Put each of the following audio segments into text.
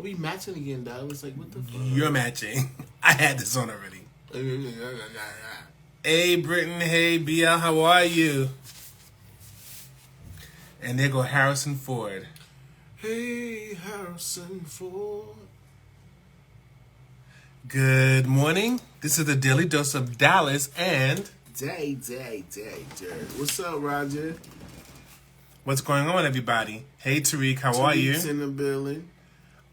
we matching again, dog? It's like, what the fuck? You're matching. I had this on already. Hey, Britton. Hey, BL. How are you? And there go Harrison Ford. Hey, Harrison Ford. Good morning. This is the Daily Dose of Dallas and... Day, Jared. What's up, Roger? What's going on, everybody? Hey, Tariq. How are you? Tariq's in the building.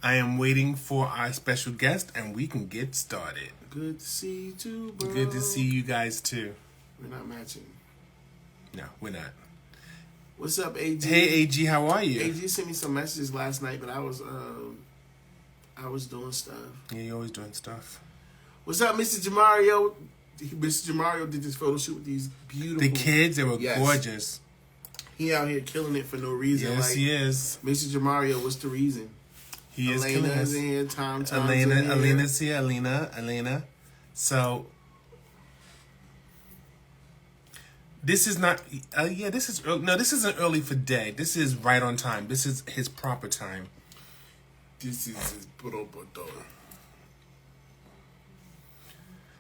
I am waiting for our special guest, and we can get started. Good to see you too, bro. Good to see you guys, too. We're not matching. No, we're not. What's up, AG? Hey, AG, how are you? AG sent me some messages last night, but I was doing stuff. Yeah, you're always doing stuff. What's up, Mr. Jamario? Mr. Jamario did this photo shoot with these beautiful... The kids, they were gorgeous. He out here killing it for no reason. Yes, he is. Mr. Jamario, what's the reason? He is killing us. Elena's in here, Tom's in here. Elena's here, Elena. So, this is not, this is early. No, this isn't early for Day. This is right on time. This is his proper time. This is his proper time.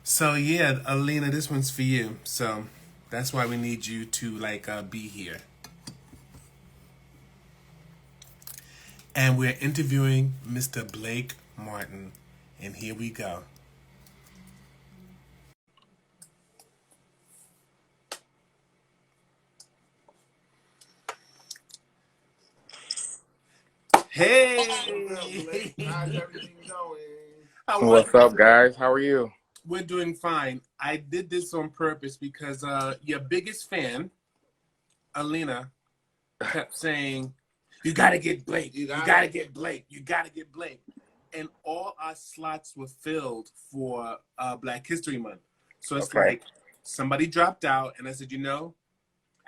So, yeah, Elena, this one's for you. So, that's why we need you to, be here. And we're interviewing Mr. Blake Martin. And here we go. Hey! How's everything going? What's up, guys? How are you? We're doing fine. I did this on purpose because your biggest fan, Alina, kept saying, you gotta get Blake. You gotta get Blake. You gotta get Blake. And all our slots were filled for Black History Month. So it's like somebody dropped out, and I said,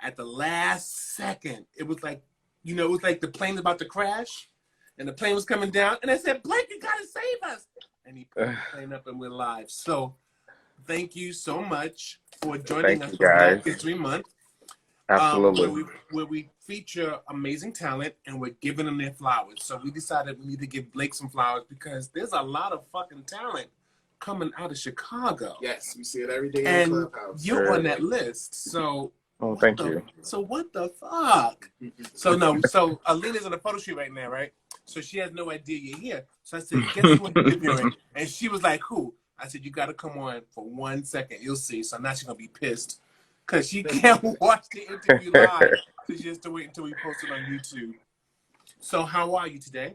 at the last second, it was like, it was like the plane was about to crash, and the plane was coming down, and I said, Blake, you gotta save us. And he put the plane up, and we're live. So thank you so much for joining us for Black History Month. Absolutely. Where we feature amazing talent and we're giving them their flowers. So we decided we need to give Blake some flowers because there's a lot of fucking talent coming out of Chicago. Yes, we see it every day in the Clubhouse. You're on that list. So thank you. So what the fuck? So Alina's on a photo shoot right now, right? So she has no idea you're here. So I said, guess who you're interviewing? And she was like, who? I said, you got to come on for 1 second. You'll see. So now she's going to be pissed. Because she can't watch the interview live. So she has to wait until we post it on YouTube. So how are you today?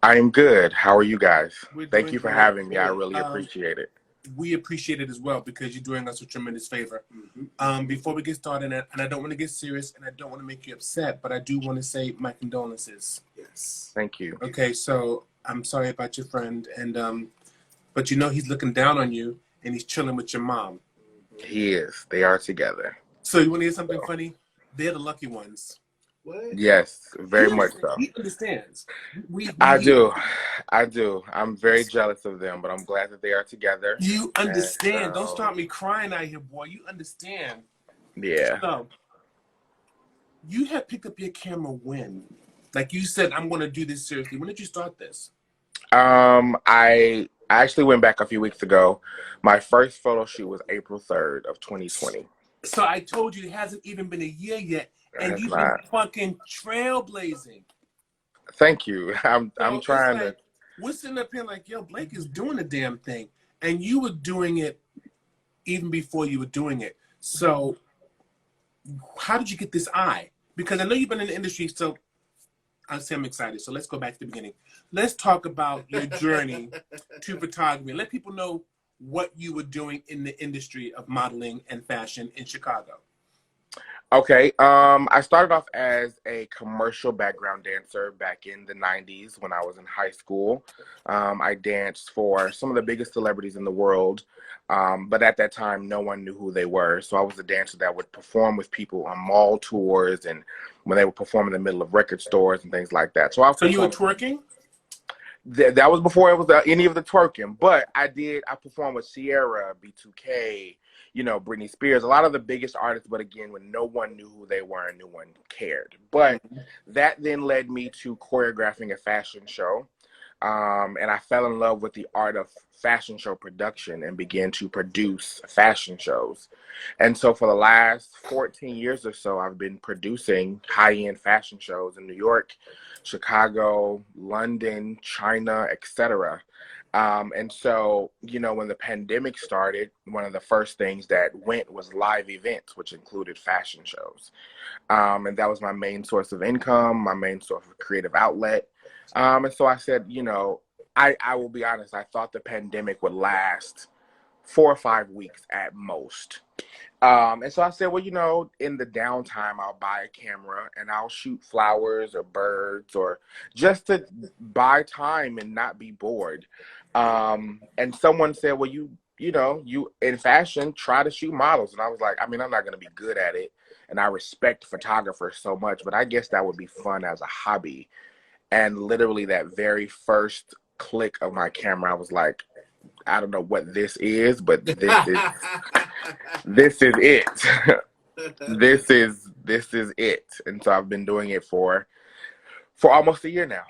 I'm good. How are you guys? Thank you for great. having me. I really appreciate it. We appreciate it as well because you're doing us a tremendous favor. Before we get started, and I don't want to get serious and I don't want to make you upset, but I do want to say my condolences. Yes. Thank you. Okay, so I'm sorry about your friend, and but he's looking down on you and he's chilling with your mom. He is. They are together. So you want to hear something funny? They're the lucky ones. What? Yes, very much so. He understands. I do. I'm very jealous of them, but I'm glad that they are together. You understand. Don't start me crying out here, boy. You understand. Yeah. So, you had picked up your camera when? Like you said, I'm going to do this seriously. When did you start this? I actually went back a few weeks ago. My first photo shoot was April 3rd of 2020. So I told you it hasn't even been a year yet, and you've been fucking trailblazing. Thank you. I'm trying to. We're sitting up here like, yo, Blake is doing the damn thing, and you were doing it even before you were doing it. So how did you get this eye? Because I know you've been in the industry, so I'll say I'm excited. So let's go back to the beginning. Let's talk about your journey to photography. Let people know what you were doing in the industry of modeling and fashion in Chicago. Okay. I started off as a commercial background dancer back in the 90s when I was in high school. I danced for some of the biggest celebrities in the world. But at that time, no one knew who they were. So I was a dancer that would perform with people on mall tours and when they would perform in the middle of record stores and things like that. So you were twerking? That was before it was any of the twerking. But I performed with Sierra, B2K, Britney Spears, a lot of the biggest artists. But again, when no one knew who they were and no one cared. But that then led me to choreographing a fashion show. And I fell in love with the art of fashion show production and began to produce fashion shows. And so for the last 14 years or so, I've been producing high-end fashion shows in New York, Chicago, London, China, etc. And so, when the pandemic started, one of the first things that went was live events, which included fashion shows. And that was my main source of income, my main source of creative outlet. And so I said, I will be honest, I thought the pandemic would last 4 or 5 weeks at most. And so I said, well, in the downtime, I'll buy a camera and I'll shoot flowers or birds or just to buy time and not be bored. And someone said, well, you in fashion, try to shoot models. And I was like, I'm not going to be good at it. And I respect photographers so much, but I guess that would be fun as a hobby. And literally that very first click of my camera, I was like, I don't know what this is, but this is this is it. this is it. And so I've been doing it for almost a year now.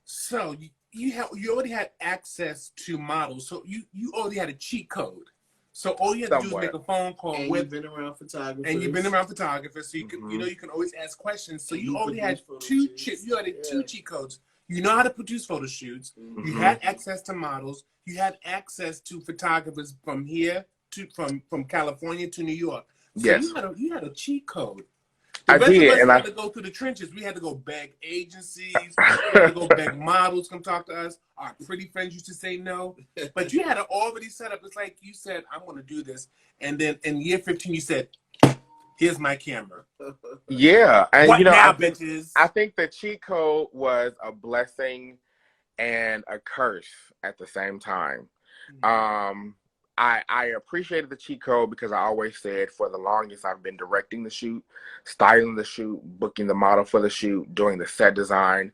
So you already had access to models, so you already had a cheat code. So all you had to do is make a phone call and with. You've been around photographers. And you've been around photographers, so you can you can always ask questions. So you already had two cheat codes. You know how to produce photo shoots. Mm-hmm. You had access to models. You had access to photographers from here to from California to New York. So yes, you had a cheat code. I did, and I had to go through the trenches. We had to go beg agencies. We had to go beg models come talk to us. Our pretty friends used to say no, but you had it already set up. It's like you said, "I'm going to do this," and then in year 15, you said, "Here's my camera." Yeah, and what now, bitches? I think the cheat code was a blessing and a curse at the same time. Mm-hmm. I appreciated the cheat code because I always said for the longest I've been directing the shoot, styling the shoot, booking the model for the shoot, doing the set design.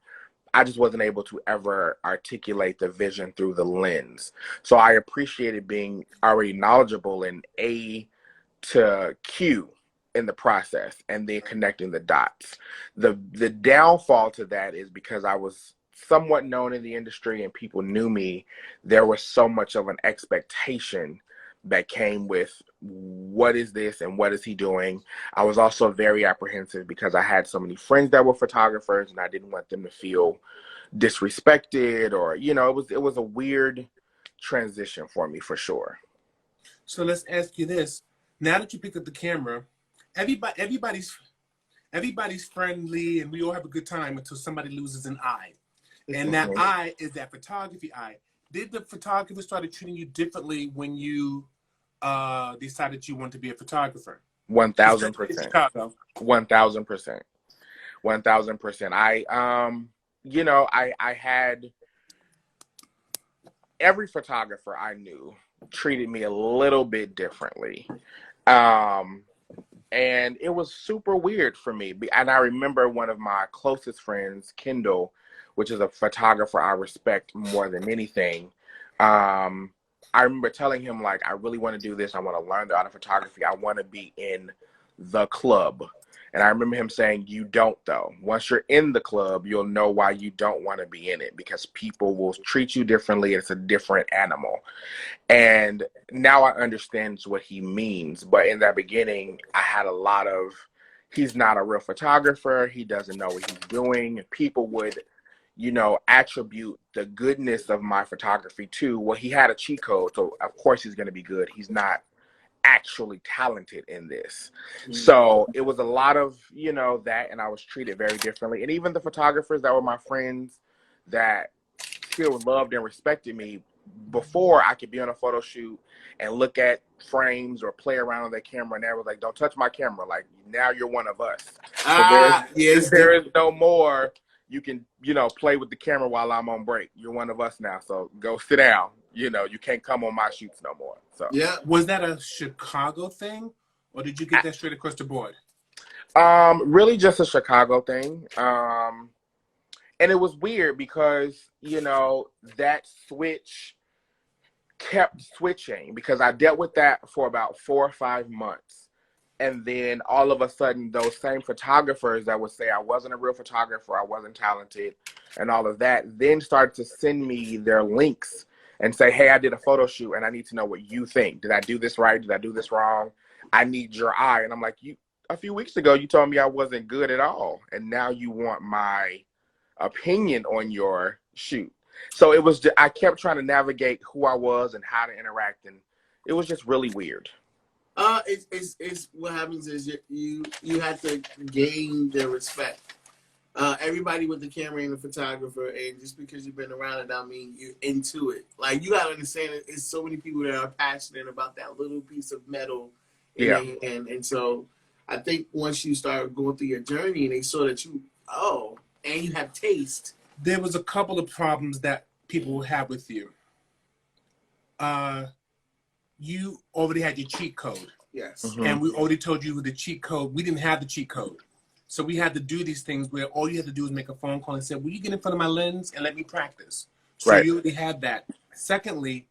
I just wasn't able to ever articulate the vision through the lens. So I appreciated being already knowledgeable in A to Q in the process and then connecting the dots. The downfall to that is because I was somewhat known in the industry and people knew me, there was so much of an expectation that came with what is this and what is he doing. I was also very apprehensive because I had so many friends that were photographers and I didn't want them to feel disrespected or, it was a weird transition for me for sure. So let's ask you this. Now that you picked up the camera, everybody's friendly and we all have a good time until somebody loses an eye. And that eye is that photography eye. Did the photographer start treating you differently when you decided you want to be a photographer? 1,000%. 1,000%. 1,000%. I had every photographer I knew treated me a little bit differently. And it was super weird for me. And I remember one of my closest friends, Kendall, which is a photographer I respect more than anything. I remember telling him, like, I really want to do this. I want to learn the art of photography. I want to be in the club. And I remember him saying, you don't, though. Once you're in the club, you'll know why you don't want to be in it because people will treat you differently. It's a different animal. And now I understand what he means. But in that beginning, I had a lot of, he's not a real photographer. He doesn't know what he's doing. People would attribute the goodness of my photography to, well, he had a cheat code, so of course he's going to be good. He's not actually talented in this. Mm-hmm. So it was a lot of, that, and I was treated very differently. And even the photographers that were my friends that still loved and respected me, before I could be on a photo shoot and look at frames or play around on their camera, and they were like, don't touch my camera. Like, now you're one of us. So there is no more. You can, play with the camera while I'm on break. You're one of us now, so go sit down. You can't come on my shoots no more. So yeah, was that a Chicago thing, or did you get that straight across the board? Really, just a Chicago thing. And it was weird because that switch kept switching because I dealt with that for about 4 or 5 months. And then all of a sudden, those same photographers that would say I wasn't a real photographer, I wasn't talented, and all of that, then started to send me their links and say, hey, I did a photo shoot and I need to know what you think. Did I do this right? Did I do this wrong? I need your eye. And I'm like, a few weeks ago, you told me I wasn't good at all. And now you want my opinion on your shoot. So it was, I kept trying to navigate who I was and how to interact. And it was just really weird. It's what happens is you have to gain their respect. Everybody with the camera and the photographer, and just because you've been around it, I mean you're into it. Like you gotta understand, it's so many people that are passionate about that little piece of metal in their hand, and so I think once you start going through your journey, and they saw that and you have taste. There was a couple of problems that people will have with you. You already had your cheat code. Yes. Mm-hmm. And we already told you the cheat code. We didn't have the cheat code. So we had to do these things where all you had to do is make a phone call and say, will you get in front of my lens and let me practice? So Right. you already had that. Secondly,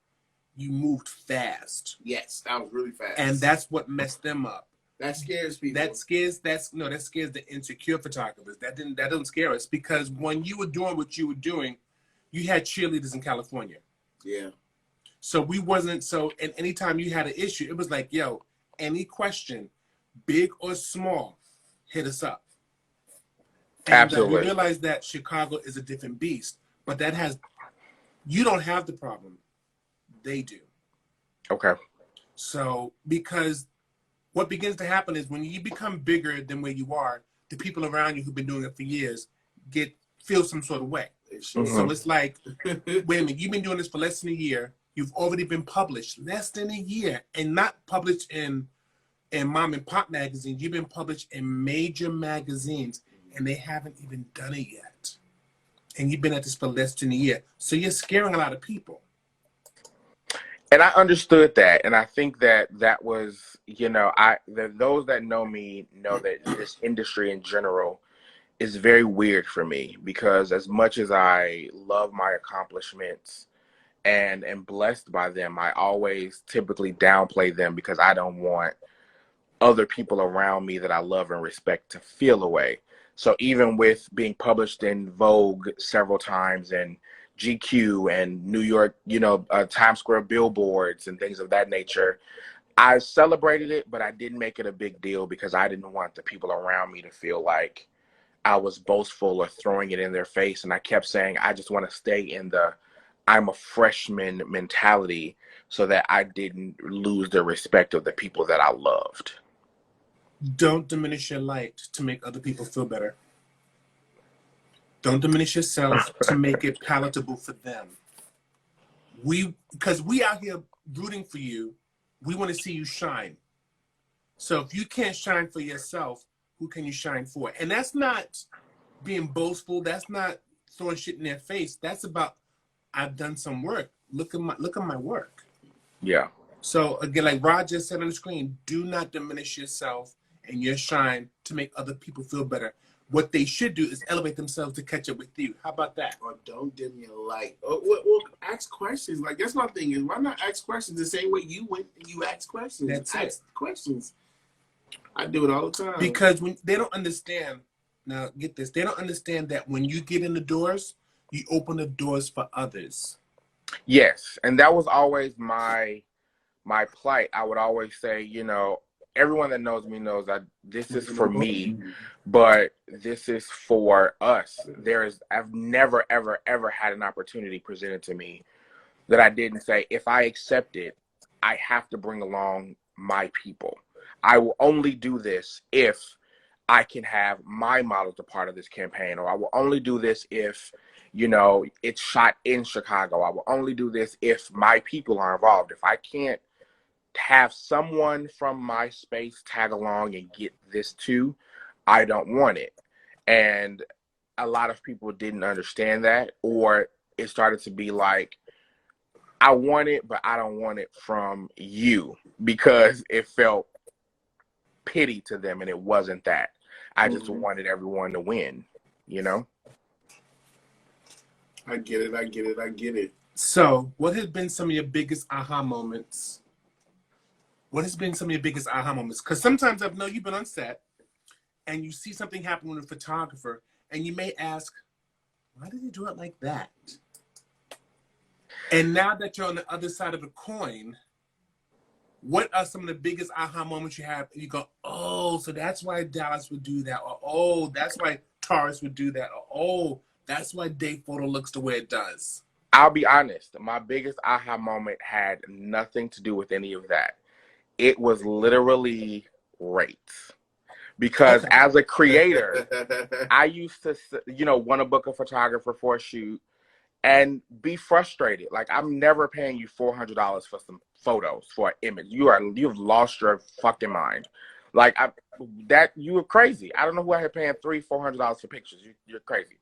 you moved fast. Yes, that was really fast. And that's what messed them up. That scares people. That scares the insecure photographers. That doesn't scare us, because when you were doing what you were doing, you had cheerleaders in California. Yeah. So and anytime you had an issue, it was like, yo, any question, big or small, hit us up. And Absolutely. we realized that Chicago is a different beast, but you don't have the problem. They do. Okay. So, because what begins to happen is when you become bigger than where you are, the people around you who've been doing it for years feel some sort of way. Mm-hmm. So it's like, wait a minute, you've been doing this for less than a year. You've already been published less than a year, and not published in mom and pop magazines. You've been published in major magazines, and they haven't even done it yet. And you've been at this for less than a year. So you're scaring a lot of people. And I understood that. And I think that was, those that know me know that this industry in general is very weird for me, because as much as I love my accomplishments and am blessed by them, I always typically downplay them because I don't want other people around me that I love and respect to feel away. So even with being published in Vogue several times and GQ and New York, Times Square billboards and things of that nature, I celebrated it, but I didn't make it a big deal because I didn't want the people around me to feel like I was boastful or throwing it in their face. And I kept saying, I just want to stay in the I'm a freshman mentality so that I didn't lose the respect of the people that I loved. Don't diminish your light to make other people feel better. Don't diminish yourself to make it palatable for them. Because we out here rooting for you, we want to see you shine. So if you can't shine for yourself, who can you shine for? And that's not being boastful. That's not throwing shit in their face. That's about, I've done some work. Look at my work. Yeah. So again, like Rod just said on the screen, do not diminish yourself and your shine to make other people feel better. What they should do is elevate themselves to catch up with you. How about that? Or don't dim your light. Or ask questions. Like, that's my thing is, why not ask questions the same way you went and you ask questions? That's ask questions. I do it all the time. Because when they don't understand, now get this, they don't understand that when you get in the doors, you open the doors for others. Yes, and that was always my plight. I would always say, everyone that knows me knows that this is for me, but this is for us. I've never, ever, ever had an opportunity presented to me that I didn't say, if I accept it, I have to bring along my people. I will only do this if I can have my models a part of this campaign, or I will only do this if, it's shot in Chicago. I will only do this if my people are involved. If I can't have someone from my space tag along and get this too, I don't want it. And a lot of people didn't understand that, or it started to be like, I want it, but I don't want it from you, because it felt pity to them, and it wasn't that. I just wanted everyone to win, I get it. So what has been some of your biggest aha moments What has been some of your biggest aha moments? Because sometimes I know you've been on set and you see something happen with a photographer and you may ask, why did he do it like that? And now that you're on the other side of the coin, what are some of the biggest aha moments you have? You go, oh, so that's why Dallas would do that. Or, oh, that's why Taurus would do that. Or, oh, that's why Day Photo looks the way it does. I'll be honest. My biggest aha moment had nothing to do with any of that. It was literally rates. Because as a creator, I used to, want to book a photographer for a shoot and be frustrated. Like, I'm never paying you $400 for some photos, for an image. You've lost your fucking mind. Like, you were crazy. I don't know who I had paying $300-$400 for pictures. You're crazy.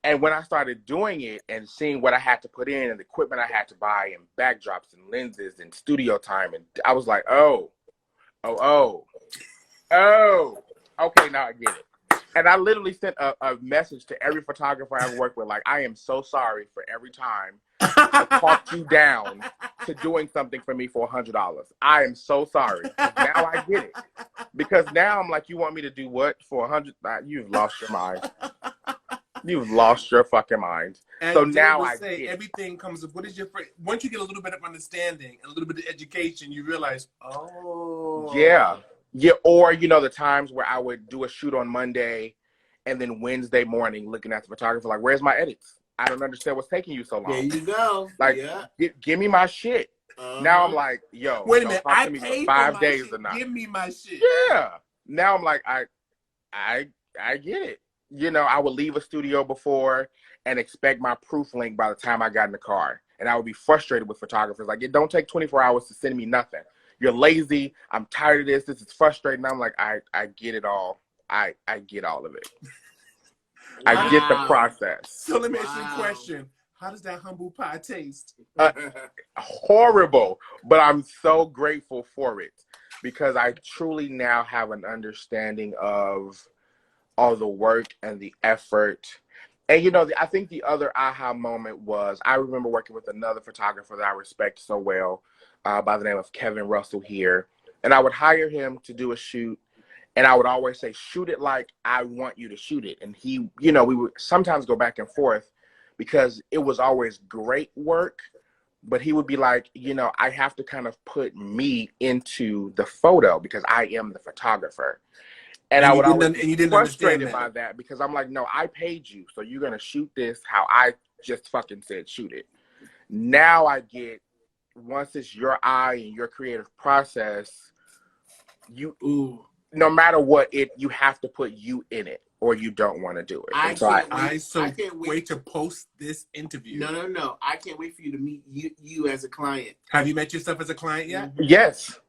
And when I started doing it and seeing what I had to put in and the equipment I had to buy and backdrops and lenses and studio time, and I was like, oh, okay, now I get it. And I literally sent a message to every photographer I ever worked with, like, I am so sorry for every time I talked you down to doing something for me for $100. I am so sorry. Now I get it. Because now I'm like, you want me to do what for $100? You've lost your mind. You've lost your fucking mind. And so now I say get everything comes of what is your once you get a little bit of understanding and a little bit of education, you realize, oh. Yeah. Yeah. Or, the times where I would do a shoot on Monday and then Wednesday morning looking at the photographer, like, where's my edits? I don't understand what's taking you so long. There you go. Like, give me my shit. Now I'm like, yo, wait a minute, I paid for 5 days shit. or not. Give me my shit. Yeah. Now I'm like, I get it. I would leave a studio before and expect my proof link by the time I got in the car. And I would be frustrated with photographers. Like, it don't take 24 hours to send me nothing. You're lazy. I'm tired of this. This is frustrating. I'm like, I get it all. I get all of it. Wow. I get the process. So let me ask you a question. How does that humble pie taste? Horrible. But I'm so grateful for it because I truly now have an understanding of all the work and the effort. And, I think the other aha moment was I remember working with another photographer that I respect so well by the name of Kevin Russell here. And I would hire him to do a shoot. And I would always say, shoot it like I want you to shoot it. And he, we would sometimes go back and forth because it was always great work. But he would be like, I have to kind of put me into the photo because I am the photographer. And I would always be frustrated by that because I'm like, no, I paid you. So you're going to shoot this how I just fucking said shoot it. Now I get, once it's your eye and your creative process, no matter what, you have to put you in it or you don't want to do it. I can't wait to post this interview. No. I can't wait for you to meet you as a client. Have you met yourself as a client yet? Yes.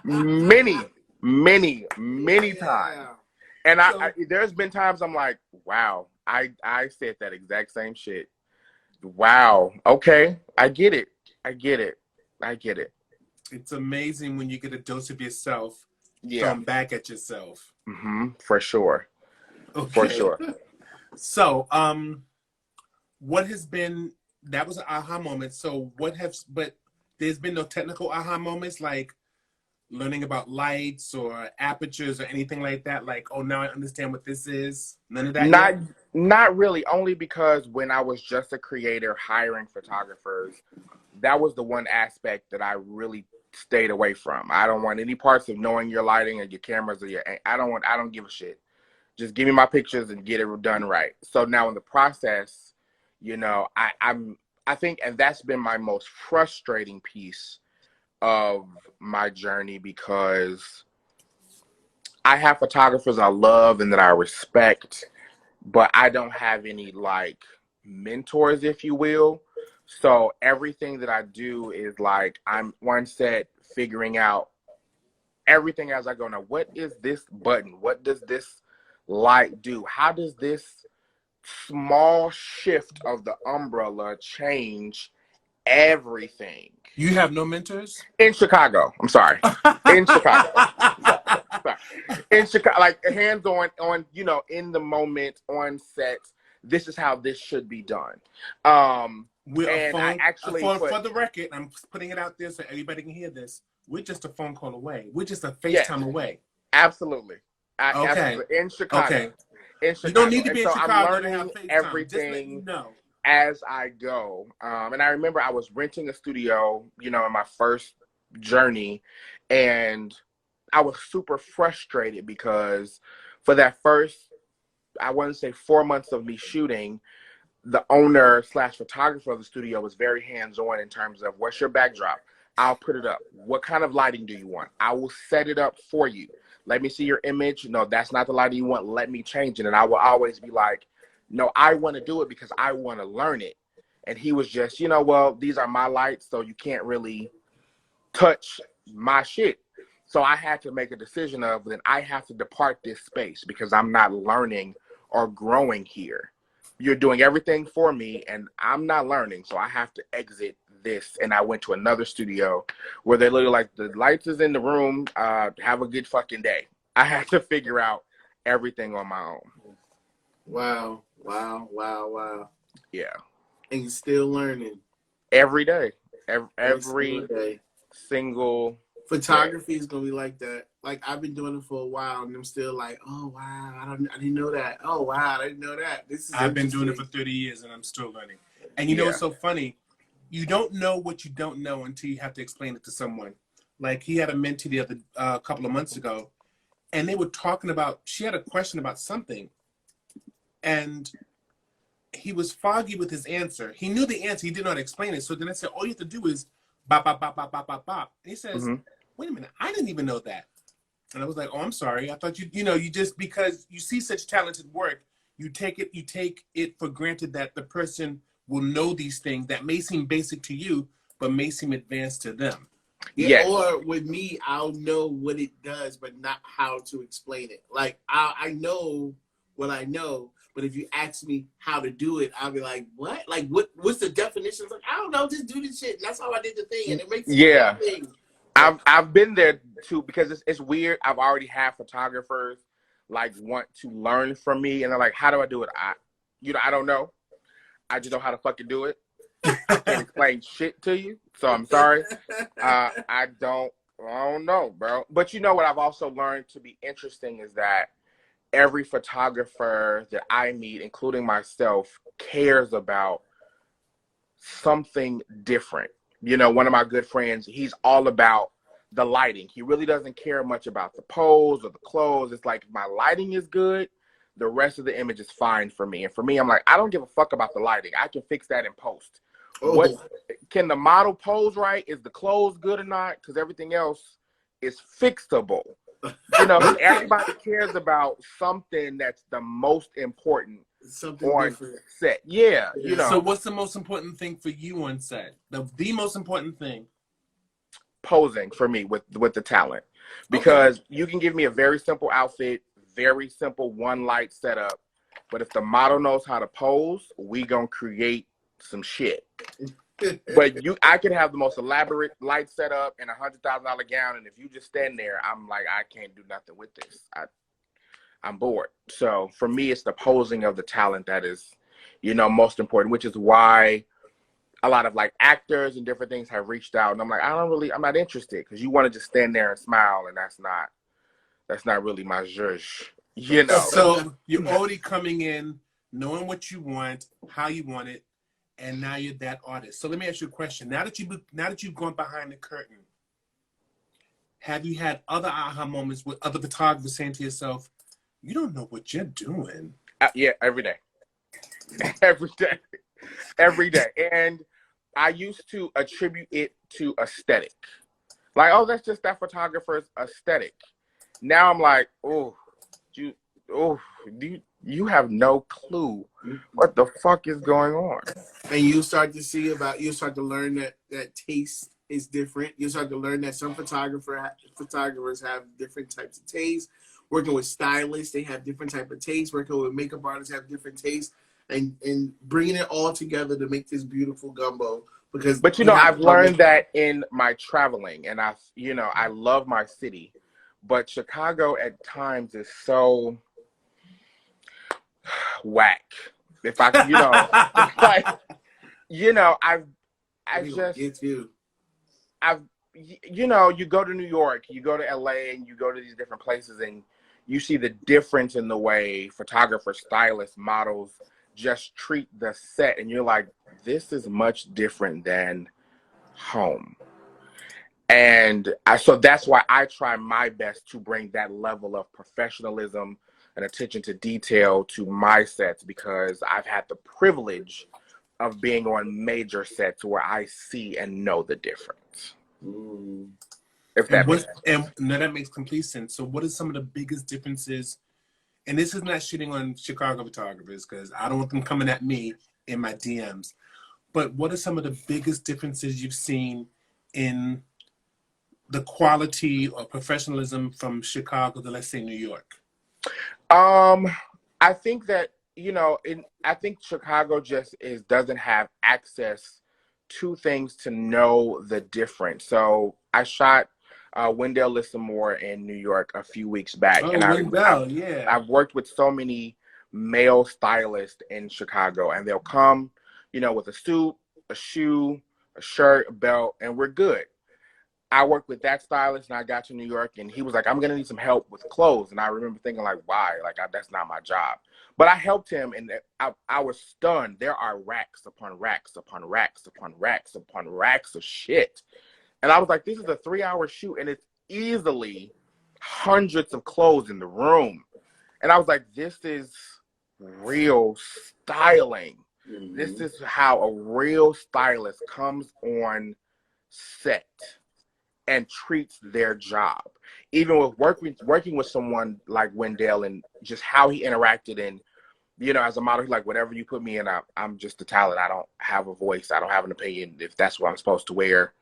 Many times. And there's been times I'm like, wow, I said that exact same shit. Wow. Okay. I get it. It's amazing when you get a dose of yourself from back at yourself. Mm-hmm. For sure. Okay. For sure. So, what has been, that was an aha moment. So but there's been no technical aha moments like learning about lights or apertures or anything like that? Like, oh, now I understand what this is? None of that? Not really, only because when I was just a creator hiring photographers, that was the one aspect that I really stayed away from. I don't want any parts of knowing your lighting or your cameras or I don't give a shit. Just give me my pictures and get it done right. So now in the process, I think, and that's been my most frustrating piece of my journey because I have photographers I love and that I respect, but I don't have any like mentors, if you will. So everything that I do is like I'm one set figuring out everything as I go. Now, what is this button? What does this light do? How does this small shift of the umbrella change everything? You have no mentors? In Chicago. I'm sorry. In Chicago. Sorry. In Chicago, like hands on, in the moment, on set, this is how this should be done. For the record, I'm putting it out there so everybody can hear this. we're just a phone call away. We're just a Yes. FaceTime away. Absolutely. Okay. Absolutely. In Chicago. Okay. In Chicago. You don't need to be in so Chicago I'm to learning have FaceTime. everything Just let you know. as I go. And I remember I was renting a studio, in my first journey, and I was super frustrated because for that first, I wouldn't say 4 months of me shooting, the owner / photographer of the studio was very hands-on in terms of what's your backdrop? I'll put it up. What kind of lighting do you want? I will set it up for you. Let me see your image. No, that's not the lighting you want. Let me change it. And I will always be like, no, I want to do it because I want to learn it. And he was just, well, these are my lights, so you can't really touch my shit. So I had to make a decision of, then I have to depart this space because I'm not learning or growing here. You're doing everything for me and I'm not learning. So I have to exit this. And I went to another studio where they literally like, the lights is in the room. Have a good fucking day. I had to figure out everything on my own. Wow. Yeah. And you're still learning. Every day. Every day. Single photography is gonna be like that. Like I've been doing it for a while, and I'm still like, oh wow, I didn't know that. Oh wow, I didn't know that. I've been doing it for 30 years, and I'm still learning. And you know what's so funny? You don't know what you don't know until you have to explain it to someone. Like he had a mentee the other couple of months ago, and they were talking about. She had a question about something, and he was foggy with his answer. He knew the answer. He did not explain it. So then I said, all you have to do is bop, bop, bop, bop, bop, bop, bop. And he says, wait a minute, I didn't even know that. And I was like, oh, I'm sorry. I thought you just, because you see such talented work, you take it for granted that the person will know these things that may seem basic to you, but may seem advanced to them. Yeah, or with me, I'll know what it does, but not how to explain it. Like I know what I know, but if you ask me how to do it, I'll be like, what? Like what's the definition? It's like, I don't know, just do the shit. And that's how I did the thing, and it makes it thing. I've been there too, because it's weird. I've already had photographers like want to learn from me, and they're like, how do I do it? I don't know. I just know how to fucking do it. I can't explain shit to you, so I'm sorry. I don't know, bro. But you know what I've also learned to be interesting is that every photographer that I meet, including myself, cares about something different. One of my good friends, he's all about the lighting. He really doesn't care much about the pose or the clothes. It's like, if my lighting is good, the rest of the image is fine for me. And for me, I'm like, I don't give a fuck about the lighting. I can fix that in post. What can the model pose right? Is the clothes good or not? Because everything else is fixable. Everybody cares about something that's the most important. Something on different. Set. Yeah. So what's the most important thing for you on set? The most important thing? Posing for me with the talent. Because you can give me a very simple outfit, very simple one light setup, but if the model knows how to pose, we gonna create some shit. But I could have the most elaborate light setup and $100,000 gown, and if you just stand there, I'm like, I can't do nothing with this. I'm bored. So for me, it's the posing of the talent that is, most important, which is why a lot of like actors and different things have reached out, and I'm like, I'm not interested, because you want to just stand there and smile, and that's not really my zhuzh, So you're already coming in, knowing what you want, how you want it, and now you're that artist. So let me ask you a question. Now that you've gone behind the curtain, have you had other aha moments with other photographers saying to yourself, you don't know what you're doing? Yeah, every day. Every day. And I used to attribute it to aesthetic. Like, oh, that's just that photographer's aesthetic. Now I'm like, you have no clue what the fuck is going on. And you start to learn that taste is different. You start to learn that some photographers have different types of tastes. Working with stylists, they have different type of tastes. Working with makeup artists have different tastes. And bringing it all together to make this beautiful gumbo. But I've learned that in my traveling, and I love my city, but Chicago at times is so whack. If I, you know, you go to New York, you go to LA, and you go to these different places, and you see the difference in the way photographers, stylists, models just treat the set, and you're like, this is much different than home. And so that's why I try my best to bring that level of professionalism and attention to detail to my sets, because I've had the privilege of being on major sets where I see and know the difference. Mm. If that makes sense. And no, that makes complete sense. So what are some of the biggest differences? And this is not shitting on Chicago photographers, because I don't want them coming at me in my DMs. But what are some of the biggest differences you've seen in the quality or professionalism from Chicago to, let's say, New York? I think that, you know, I think Chicago just doesn't have access to things to know the difference. So I shot Wendell Lissamore in New York a few weeks back. Oh, and Wendell, yeah. I've worked with so many male stylists in Chicago, and they'll come, you know, with a suit, a shoe, a shirt, a belt, and we're good. I worked with that stylist, and I got to New York, and he was like, I'm going to need some help with clothes. And I remember thinking, like, why? Like, that's not my job. But I helped him, and I was stunned. There are racks upon racks upon racks upon racks upon racks of shit. And I was like, this is a 3-hour shoot, and it's easily hundreds of clothes in the room. And I was like, this is real styling. Mm-hmm. This is how a real stylist comes on set and treats their job. Even with working with someone like Wendell, and just how he interacted, and, you know, as a model, he's like, whatever you put me in, I'm just a talent. I don't have a voice. I don't have an opinion. If that's what I'm supposed to wear,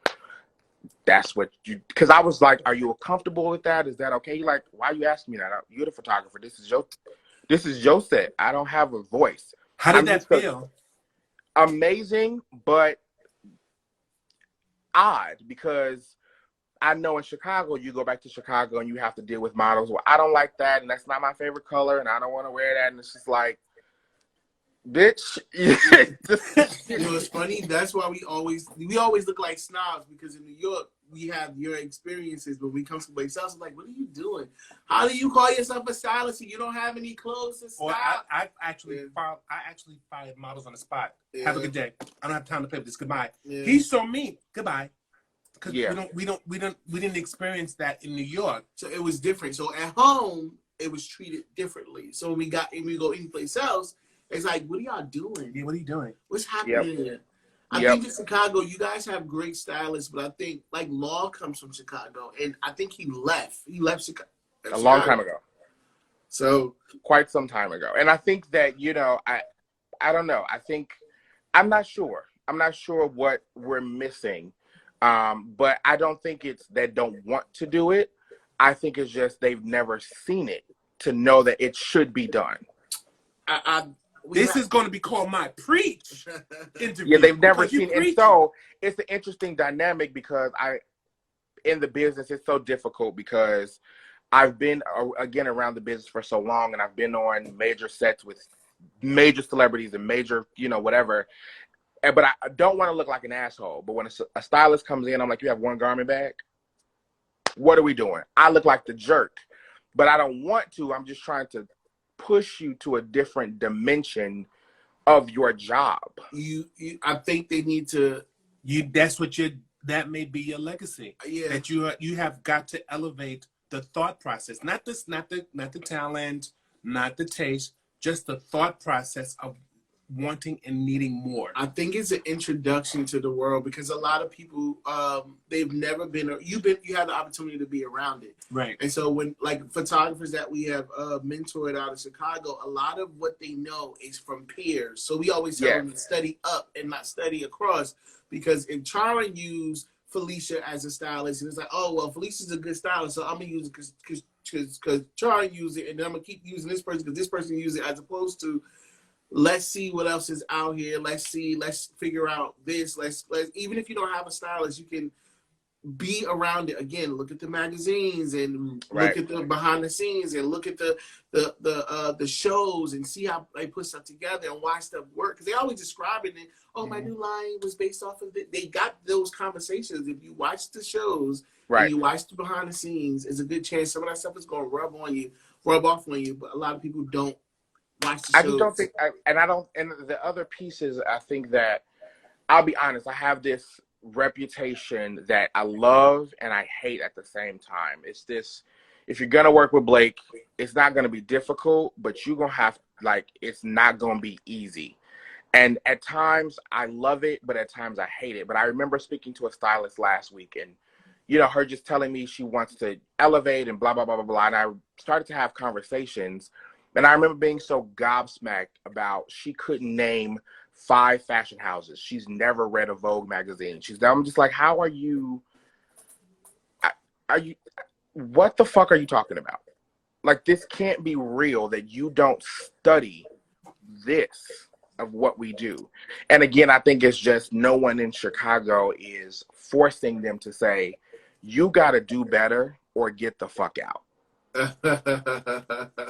that's what you, because I was like, are you comfortable with that? Is that okay? You're like, why are you asking me that? You're the photographer. This is your set. I don't have a voice. How did that feel? Amazing, but odd, because I know in Chicago, you go back to Chicago and you have to deal with models. Well, I don't like that, and that's not my favorite color, and I don't want to wear that. And it's just like, bitch. You know, it's funny. That's why we always look like snobs, because in New York we have your experiences, but when we come someplace else, it's like, what are you doing? How do you call yourself a stylist and you don't have any clothes to style? I actually fired models on the spot. Yeah. Have a good day. I don't have time to play with this. Goodbye. Yeah. He's so mean. Goodbye. Because we didn't experience that in New York. So it was different. So at home, it was treated differently. So when we go anyplace else, it's like, what are y'all doing? Yeah, what are you doing? What's happening here? I think in Chicago, you guys have great stylists, but I think, like, Law comes from Chicago, and I think he left. He left Chicago a long time ago. So quite some time ago. And I think that, you know, I don't know. I'm not sure. I'm not sure what we're missing. But I don't think it's they don't want to do it. I think it's just they've never seen it to know that it should be done. This is going to be called my preach interview. Yeah, they've never seen it. And so it's an interesting dynamic, because in the business, it's so difficult, because I've been, again, around the business for so long, and I've been on major sets with major celebrities and major, you know, whatever. But I don't want to look like an asshole. But when a stylist comes in, I'm like, you have one garment bag? What are we doing? I look like the jerk. But I don't want to. I'm just trying to push you to a different dimension of your job. I think they need to. That may be your legacy. Yeah. That you have got to elevate the thought process, not the talent, not the taste, just the thought process of wanting and needing more. I think it's an introduction to the world, because a lot of people, they've never been, you had the opportunity to be around it. Right. And so when, like, photographers that we have mentored out of Chicago, a lot of what they know is from peers. So we always tell them to study up and not study across, because if Charon used Felicia as a stylist, and it's like, oh, well, Felicia's a good stylist, so I'm going to use it because Charon used it, and then I'm going to keep using this person because this person used it, as opposed to, let's see what else is out here. Let's figure out this. Let's even if you don't have a stylist, you can be around it again. Look at the magazines and Right. look at the behind the scenes and look at the shows and see how they put stuff together and why stuff work. Because they always describe it. And, oh, my new line was based off of it. They got those conversations. If you watch the shows Right. and you watch the behind the scenes, it's a good chance some of that stuff is going to rub off on you. But a lot of people don't watch the shows. I just don't think, and the other piece is, I think that, I'll be honest, I have this reputation that I love and I hate at the same time. It's this, if you're gonna work with Blake, it's not gonna be difficult, but you're gonna have, like, it's not gonna be easy. And at times I love it, but at times I hate it. But I remember speaking to a stylist last week, and her just telling me she wants to elevate and blah blah blah blah blah. And I started to have conversations, and I remember being so gobsmacked about she couldn't name 5 fashion houses. She's never read a Vogue magazine. I'm just like, how are you, what the fuck are you talking about? Like, this can't be real that you don't study this of what we do. And again, I think it's just no one in Chicago is forcing them to say, you got to do better or get the fuck out.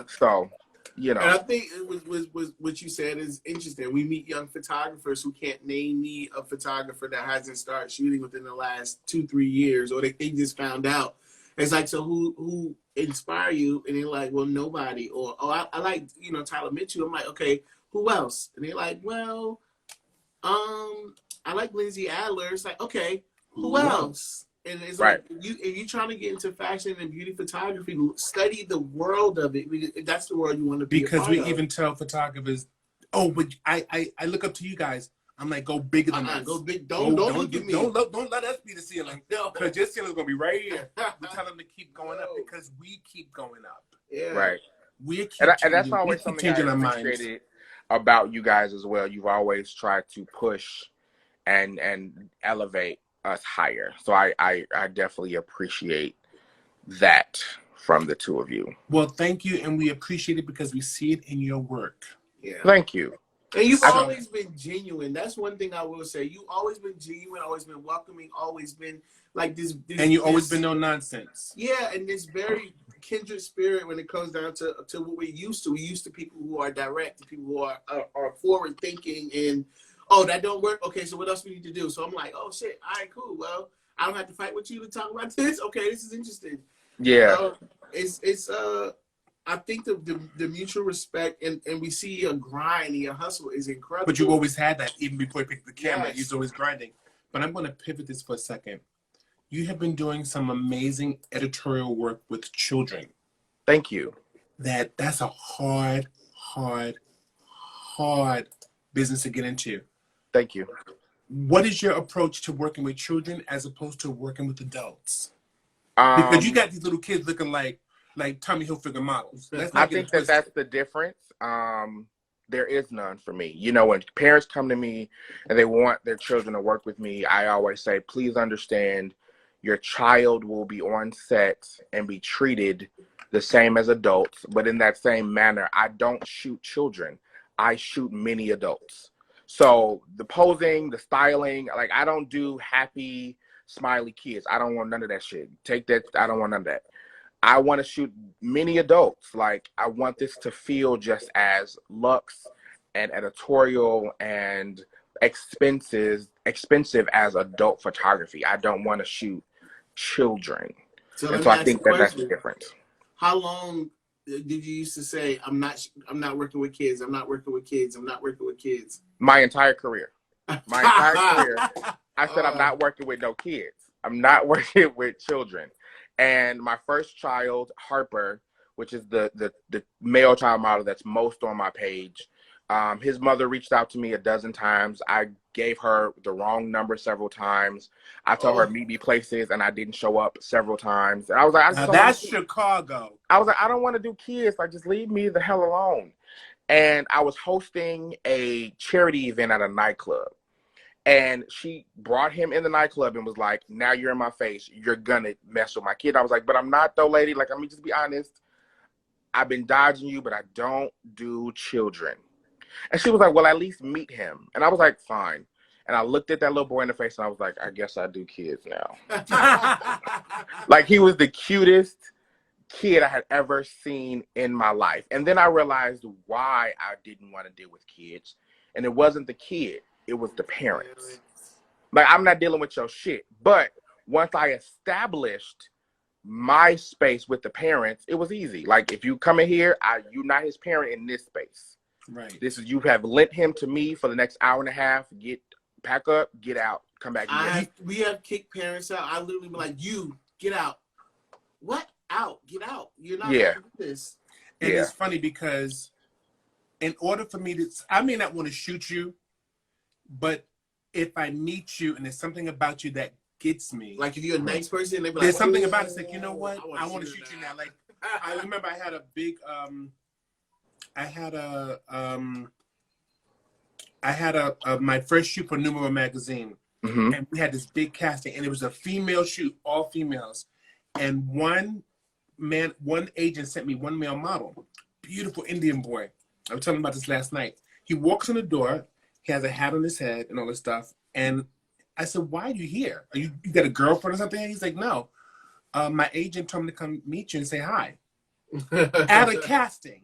So, And I think it was what you said is interesting. We meet young photographers who can't name me a photographer that hasn't started shooting within the last 2-3 years, or they just found out. It's like, so who inspire you? And they're like, well, nobody. Or, oh, I like, Tyler Mitchell. I'm like, okay, who else? And they're like, well, I like Lindsay Adler. It's like, okay, who else? And it's right. Like, if you're trying to get into fashion and beauty photography, study the world of it. That's the world you want to be. Because we even tell photographers, oh, but I look up to you guys. I'm like, go bigger than us. Go big. Don't look at me. Don't let us be the ceiling. Because your ceiling's going to be right here. We tell them to keep going up because we keep going up. Yeah. Right. And that's always something I appreciated about you guys as well. You've always tried to push and elevate us higher. So I definitely appreciate that from the two of you. Well, thank you, and we appreciate it because we see it in your work. Yeah. Thank you. And you've always been genuine. That's one thing I will say. You've always been genuine, always been welcoming, always been like this and you've always been no nonsense. Yeah, and this very kindred spirit when it comes down to what we're used to. We're used to people who are direct, people who are forward thinking and oh, that don't work? Okay, so what else we need to do? So I'm like, oh, shit. All right, cool. Well, I don't have to fight with you to talk about this. Okay, this is interesting. Yeah. I think the mutual respect and we see your grind and your hustle is incredible. But you always had that even before you picked the camera. Yes. You're always grinding. But I'm going to pivot this for a second. You have been doing some amazing editorial work with children. Thank you. That's a hard business to get into. Thank you. What is your approach to working with children as opposed to working with adults? Because you got these little kids looking like Tommy Hilfiger models. I think that's the difference. There is none for me. When parents come to me and they want their children to work with me, I always say, please understand your child will be on set and be treated the same as adults, but in that same manner. I don't shoot children. I shoot many adults. So the posing, the styling, like I don't do happy, smiley kids. I don't want none of that shit. Take that. I don't want none of that. I want to shoot many adults. Like I want this to feel just as luxe and editorial and expensive as adult photography. I don't want to shoot children. So I think that's the difference. How long did you used to say, I'm not working with kids, I'm not working with kids, I'm not working with kids? My entire career. My entire career. I said, I'm not working with no kids. I'm not working with children. And my first child, Harper, which is the male child model that's most on my page, his mother reached out to me a dozen times. I gave her the wrong number several times. I told her meet me places, and I didn't show up several times. And I was like, that's Chicago. I was like, I don't want to do kids. Like, just leave me the hell alone. And I was hosting a charity event at a nightclub. And she brought him in the nightclub and was like, now you're in my face. You're going to mess with my kid. I was like, but I'm not though, lady. Like, let me just be honest. I've been dodging you, but I don't do children. And she was like, well, at least meet him. And I was like, fine. And I looked at that little boy in the face and I was like, I guess I do kids now. Like, he was the cutest kid I had ever seen in my life. And then I realized why I didn't want to deal with kids. And it wasn't the kid, it was the parents. Like, I'm not dealing with your shit. But once I established my space with the parents, it was easy. Like, if you come in here, you're not his parent in this space. Right. This is, you have lent him to me for the next hour and a half. Pack up, get out, come back. We have kicked parents out. I literally be like, you get out. What? Out? Get out. You're not going to do this. And it's funny because in order for me to, I may not want to shoot you, but if I meet you and there's something about you that gets me. Like, if you're a nice person, they be like, there's something about it. It's like, you know what? I want to shoot you now. Like, I remember I had a big, my first shoot for Numero magazine. Mm-hmm. And we had this big casting, and it was a female shoot, all females. And one agent sent me one male model, beautiful Indian boy. I was telling him about this last night. He walks in the door, he has a hat on his head and all this stuff. And I said, why are you here? You got a girlfriend or something? And he's like, no. My agent told me to come meet you and say hi. At a casting.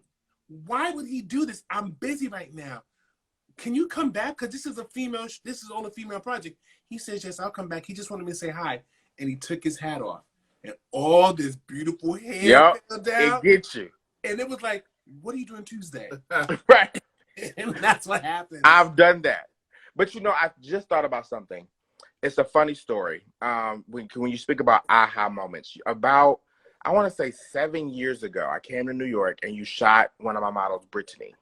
Why would he do this? I'm busy right now. Can you come back? Because this is all a female project. He says, yes, I'll come back. He just wanted me to say hi. And he took his hat off. And all this beautiful hair fell down. It gets you. And it was like, what are you doing Tuesday? Right. And that's what happened. I've done that. But, I just thought about something. It's a funny story. When you speak about aha moments, about, I want to say 7 years ago, I came to New York and you shot one of my models, Brittany.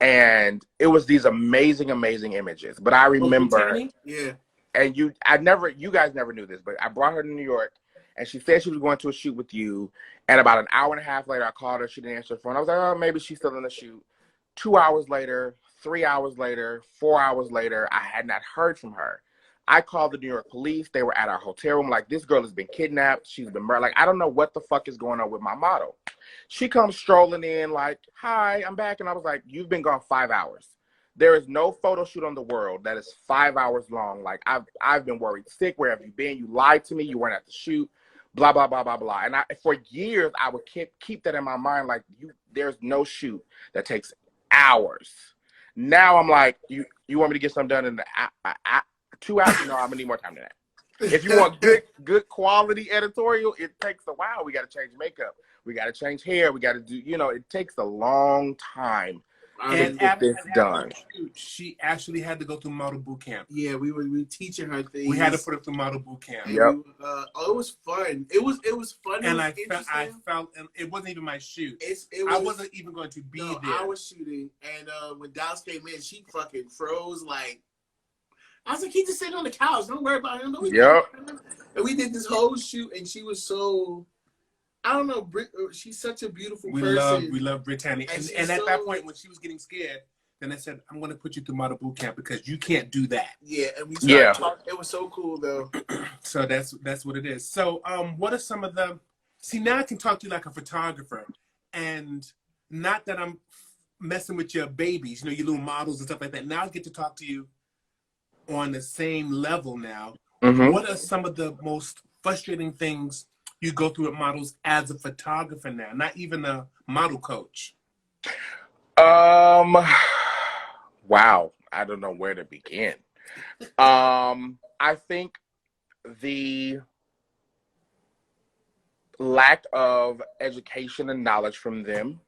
And it was these amazing, amazing images. But I remember, and you guys never knew this, but I brought her to New York and she said she was going to a shoot with you. And about an hour and a half later, I called her. She didn't answer the phone. I was like, oh, maybe she's still in the shoot. 2 hours later, 3 hours later, 4 hours later, I had not heard from her. I called the New York police. They were at our hotel room. Like, this girl has been kidnapped. She's been murdered. Like, I don't know what the fuck is going on with my model. She comes strolling in like, hi, I'm back. And I was like, you've been gone 5 hours. There is no photo shoot on the world that is 5 hours long. Like, I've been worried sick. Where have you been? You lied to me. You weren't at the shoot. Blah, blah, blah, blah, blah. And for years, I would keep that in my mind. Like, there's no shoot that takes hours. Now I'm like, you want me to get something done in 2 hours? No, I'm gonna need more time than that. If you want good quality editorial, it takes a while. We got to change makeup. We got to change hair. We got to do, it takes a long time to get this done. She actually had to go through model boot camp. Yeah, we were teaching her things. We had to put her through model boot camp. Yep. It was fun. It was fun. And I felt, and it wasn't even my shoot. I wasn't even going to be there. I was shooting, and when Dallas came in, she fucking froze. Like, I was like, he just sitting on the couch. Don't worry about him. Yep. And we did this whole shoot, and she was so, I don't know, she's such a beautiful person. We love Brittany. And at that point, when she was getting scared, then I said, I'm going to put you through model boot camp because you can't do that. Yeah, and we started talking. It was so cool, though. So that's what it is. So what are some of the, see, now I can talk to you like a photographer, and not that I'm messing with your babies, your little models and stuff like that. Now I get to talk to you on the same level now. Mm-hmm. What are some of the most frustrating things you go through with models as a photographer now, not even a model coach? Wow, I don't know where to begin. I think the lack of education and knowledge from them,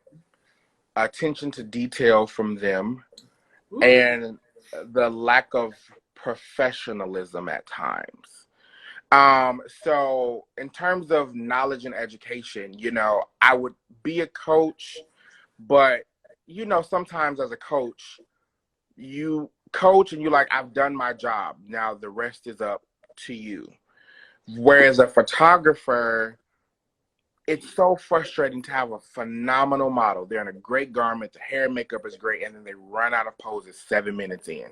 attention to detail from them, and the lack of professionalism at times. So in terms of knowledge and education, I would be a coach, but sometimes as a coach, you coach and you're like, I've done my job. Now the rest is up to you. Whereas a photographer, it's so frustrating to have a phenomenal model. They're in a great garment, the hair and makeup is great, and then they run out of poses 7 minutes in.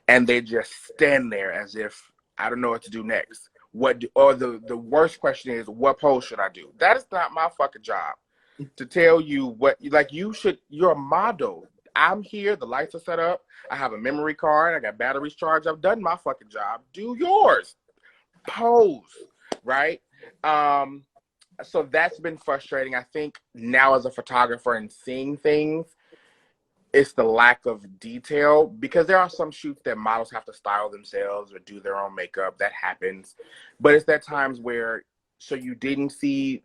And they just stand there as if, I don't know what to do next. The worst question is, what pose should I do? That is not my fucking job to tell you what, like, you're a model. I'm here. The lights are set up. I have a memory card. I got batteries charged. I've done my fucking job. Do yours. Pose, right? So that's been frustrating. I think now as a photographer and seeing things, it's the lack of detail, because there are some shoots that models have to style themselves or do their own makeup. That happens. But it's that times where, so you didn't see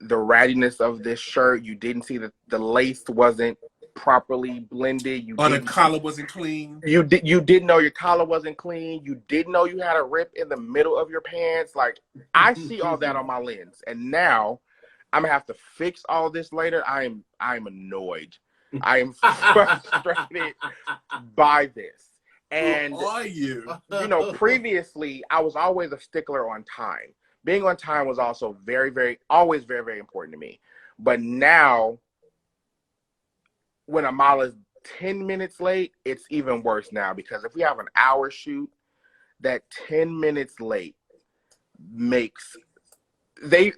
the rattiness of this shirt. You didn't see that the lace wasn't properly blended. Or the collar wasn't clean. You didn't know your collar wasn't clean. You didn't know you had a rip in the middle of your pants. Like, I see all that on my lens. And now I'm gonna have to fix all this later. I'm annoyed. I am frustrated by this. And who are you? You know, previously I was always a stickler on time. Being on time was also always very, very important to me. But now, when a model is 10 minutes late, it's even worse now, because if we have an hour shoot, that 10 minutes late makes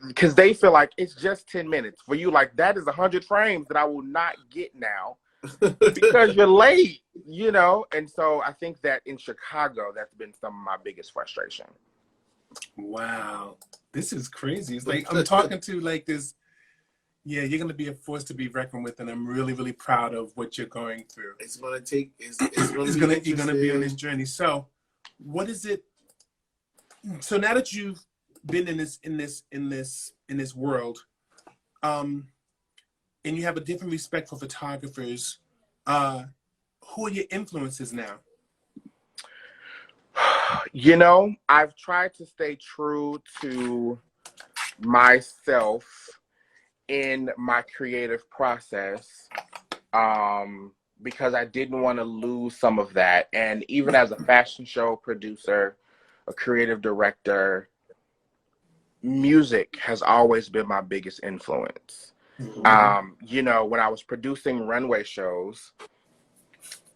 because they feel like it's just 10 minutes. For you, like, that is 100 frames that I will not get now because you're late, you know? And so I think that in Chicago, that's been some of my biggest frustration. Wow. This is crazy. It's like I'm talking to like this. Yeah, you're going to be a force to be reckoned with, and I'm really, really proud of what you're going through. It's going to take, you're going to be on this journey. So what is it? So now that you've been in this world, and you have a different respect for photographers, who are your influences now? You know, I've tried to stay true to myself in my creative process, because I didn't want to lose some of that. And even as a fashion show producer, a creative director, music has always been my biggest influence. Mm-hmm. You know, when I was producing runway shows,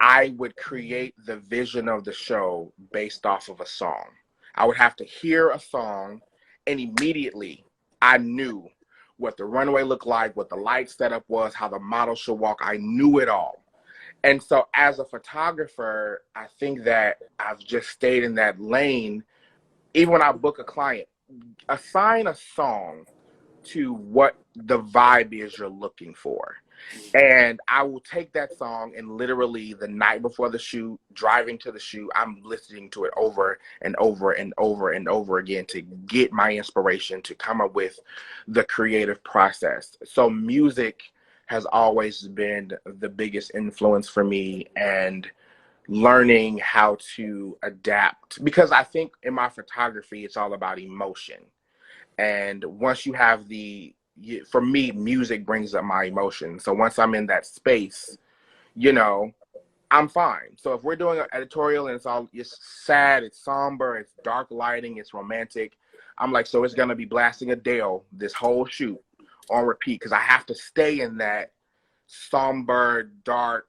I would create the vision of the show based off of a song. I would have to hear a song, and immediately I knew what the runway looked like, what the light setup was, how the model should walk. I knew it all. And so as a photographer, I think that I've just stayed in that lane. Even when I book a client, assign a song to what the vibe is you're looking for. And I will take that song, and literally the night before the shoot, driving to the shoot, I'm listening to it over and over and over and over again to get my inspiration, to come up with the creative process. So music has always been the biggest influence for me, and learning how to adapt, because I think in my photography, it's all about emotion. And once you have for me, music brings up my emotions. So once I'm in that space, you know, I'm fine. So if we're doing an editorial and it's sad, it's somber, it's dark lighting, it's romantic, I'm like, so it's going to be blasting Adele this whole shoot on repeat, because I have to stay in that somber, dark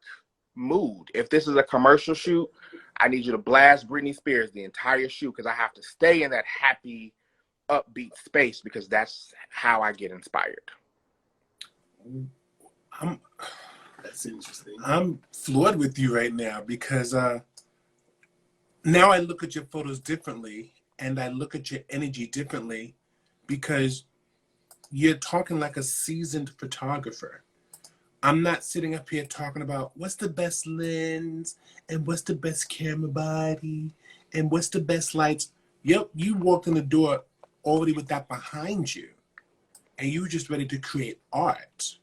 mood. If this is a commercial shoot, I need you to blast Britney Spears the entire shoot, because I have to stay in that happy, upbeat space, because that's how I get inspired. That's interesting. I'm floored with you right now, because now I look at your photos differently, and I look at your energy differently, because you're talking like a seasoned photographer. I'm not sitting up here talking about what's the best lens and what's the best camera body and what's the best lights. Yep, you walked in the door already with that behind you, and you were just ready to create art.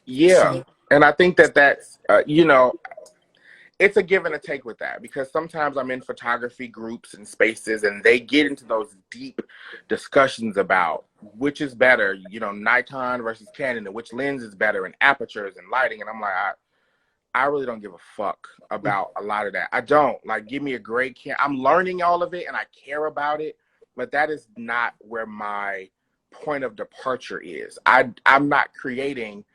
Yeah, so, and I think that's, you know, it's a give and a take with that, because sometimes I'm in photography groups and spaces, and they get into those deep discussions about which is better, you know, Nikon versus Canon, and which lens is better, and apertures and lighting. And I'm like, I really don't give a fuck about a lot of that. I don't. Like, give me a great I'm learning all of it, and I care about it, but that is not where my point of departure is. I'm not creating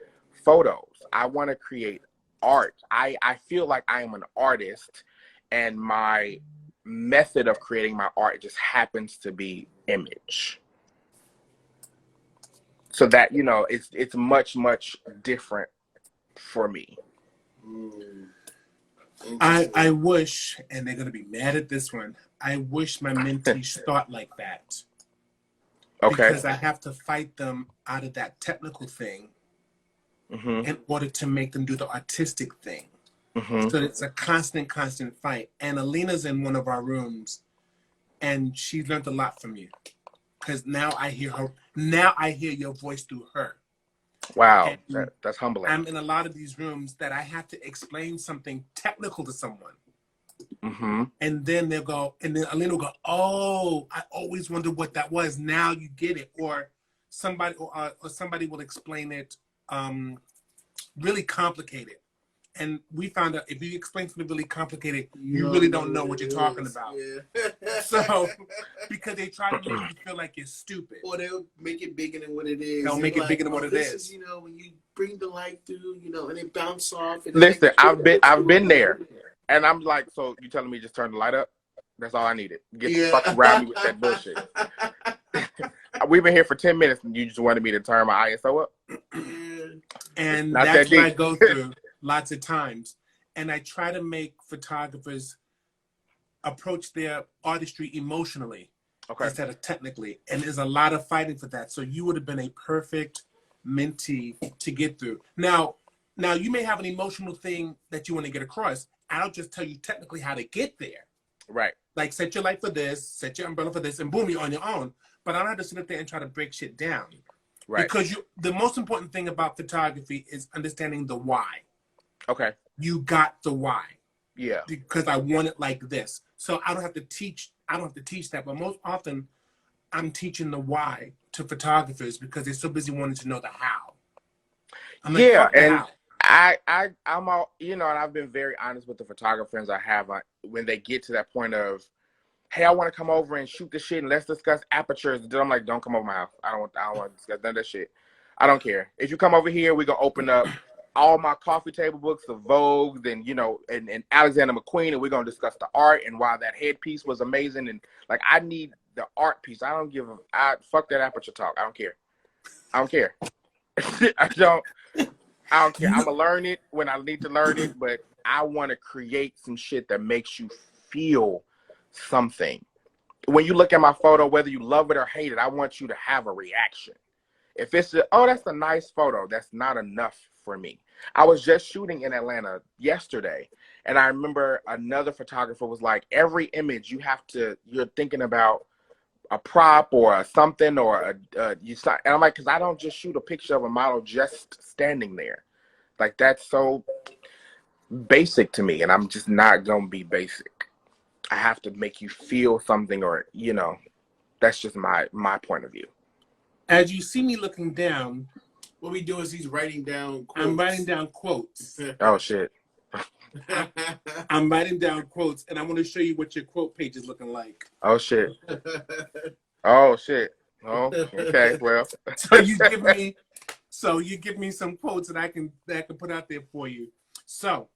photos. I want to create art. I feel like I am an artist, and my method of creating my art just happens to be image. So that, you know, it's much, much different for me. I wish, and they're gonna be mad at this one. I wish my mentees thought like that. Okay. Because I have to fight them out of that technical thing in order to make them do the artistic thing. So it's a constant fight. And Alina's in one of our rooms, and she's learned a lot from you. Because now I hear her. Now I hear your voice through her. Wow, that's humbling. I'm in a lot of these rooms that I have to explain something technical to someone. And then they'll go, and then Alina will go, "Oh, I always wondered what that was. Now you get it." Or somebody will explain it really complicated. And we found out if you explain something really complicated, you really don't know what you're talking about. Yeah. So, because they try to make you feel like you're stupid. Or they'll make it bigger than what it is. They'll make it bigger than what it is. This is, when you bring the light through, and it bounce off. And Listen, I've been there. And I'm like, so you telling me just turn the light up? That's all I needed. Get the fuck around me with that bullshit. We've been here for 10 minutes and you just wanted me to turn my ISO up? And that's what I go through lots of times. And I try to make photographers approach their artistry emotionally instead of technically. And there's a lot of fighting for that. So you would have been a perfect mentee to get through. Now you may have an emotional thing that you want to get across. I'll just tell you technically how to get there. Right. Like set your light for this, set your umbrella for this, and boom, you're on your own. But I don't have to sit up there and try to break shit down. Right. Because the most important thing about photography is understanding the why. Okay. You got the why. Yeah. Because I want it like this. So I don't have to teach that, but most often I'm teaching the why to photographers because they're so busy wanting to know the how. I'm like, yeah, and how. I'm all, and I've been very honest with the photographers I have when they get to that point of, hey, I want to come over and shoot the shit and let's discuss apertures. Then I'm like, don't come over my house. I don't want to discuss none of that shit. I don't care. If you come over here, we're gonna open up all my coffee table books of Vogue and and Alexander McQueen, and we're gonna discuss the art and why that headpiece was amazing. And like, I need the art piece. I don't give fuck that aperture talk. I don't care. I don't care. I don't care. I'm gonna learn it when I need to learn it, but I want to create some shit that makes you feel something. When you look at my photo, whether you love it or hate it, I want you to have a reaction. If it's that's a nice photo, that's not enough for me. I was just shooting in Atlanta yesterday, and I remember another photographer was like, every image you're thinking about a prop or something or and I'm like, because I don't just shoot a picture of a model just standing there. Like, that's so basic to me, and I'm just not gonna be basic. I have to make you feel something, or that's just my point of view. As you see me looking down, what we do is he's writing down quotes. I'm writing down quotes. Oh shit. I'm writing down quotes, and I want to show you what your quote page is looking like. Oh shit. Oh shit. Oh, okay. Well. So you give me some quotes that I can put out there for you. So,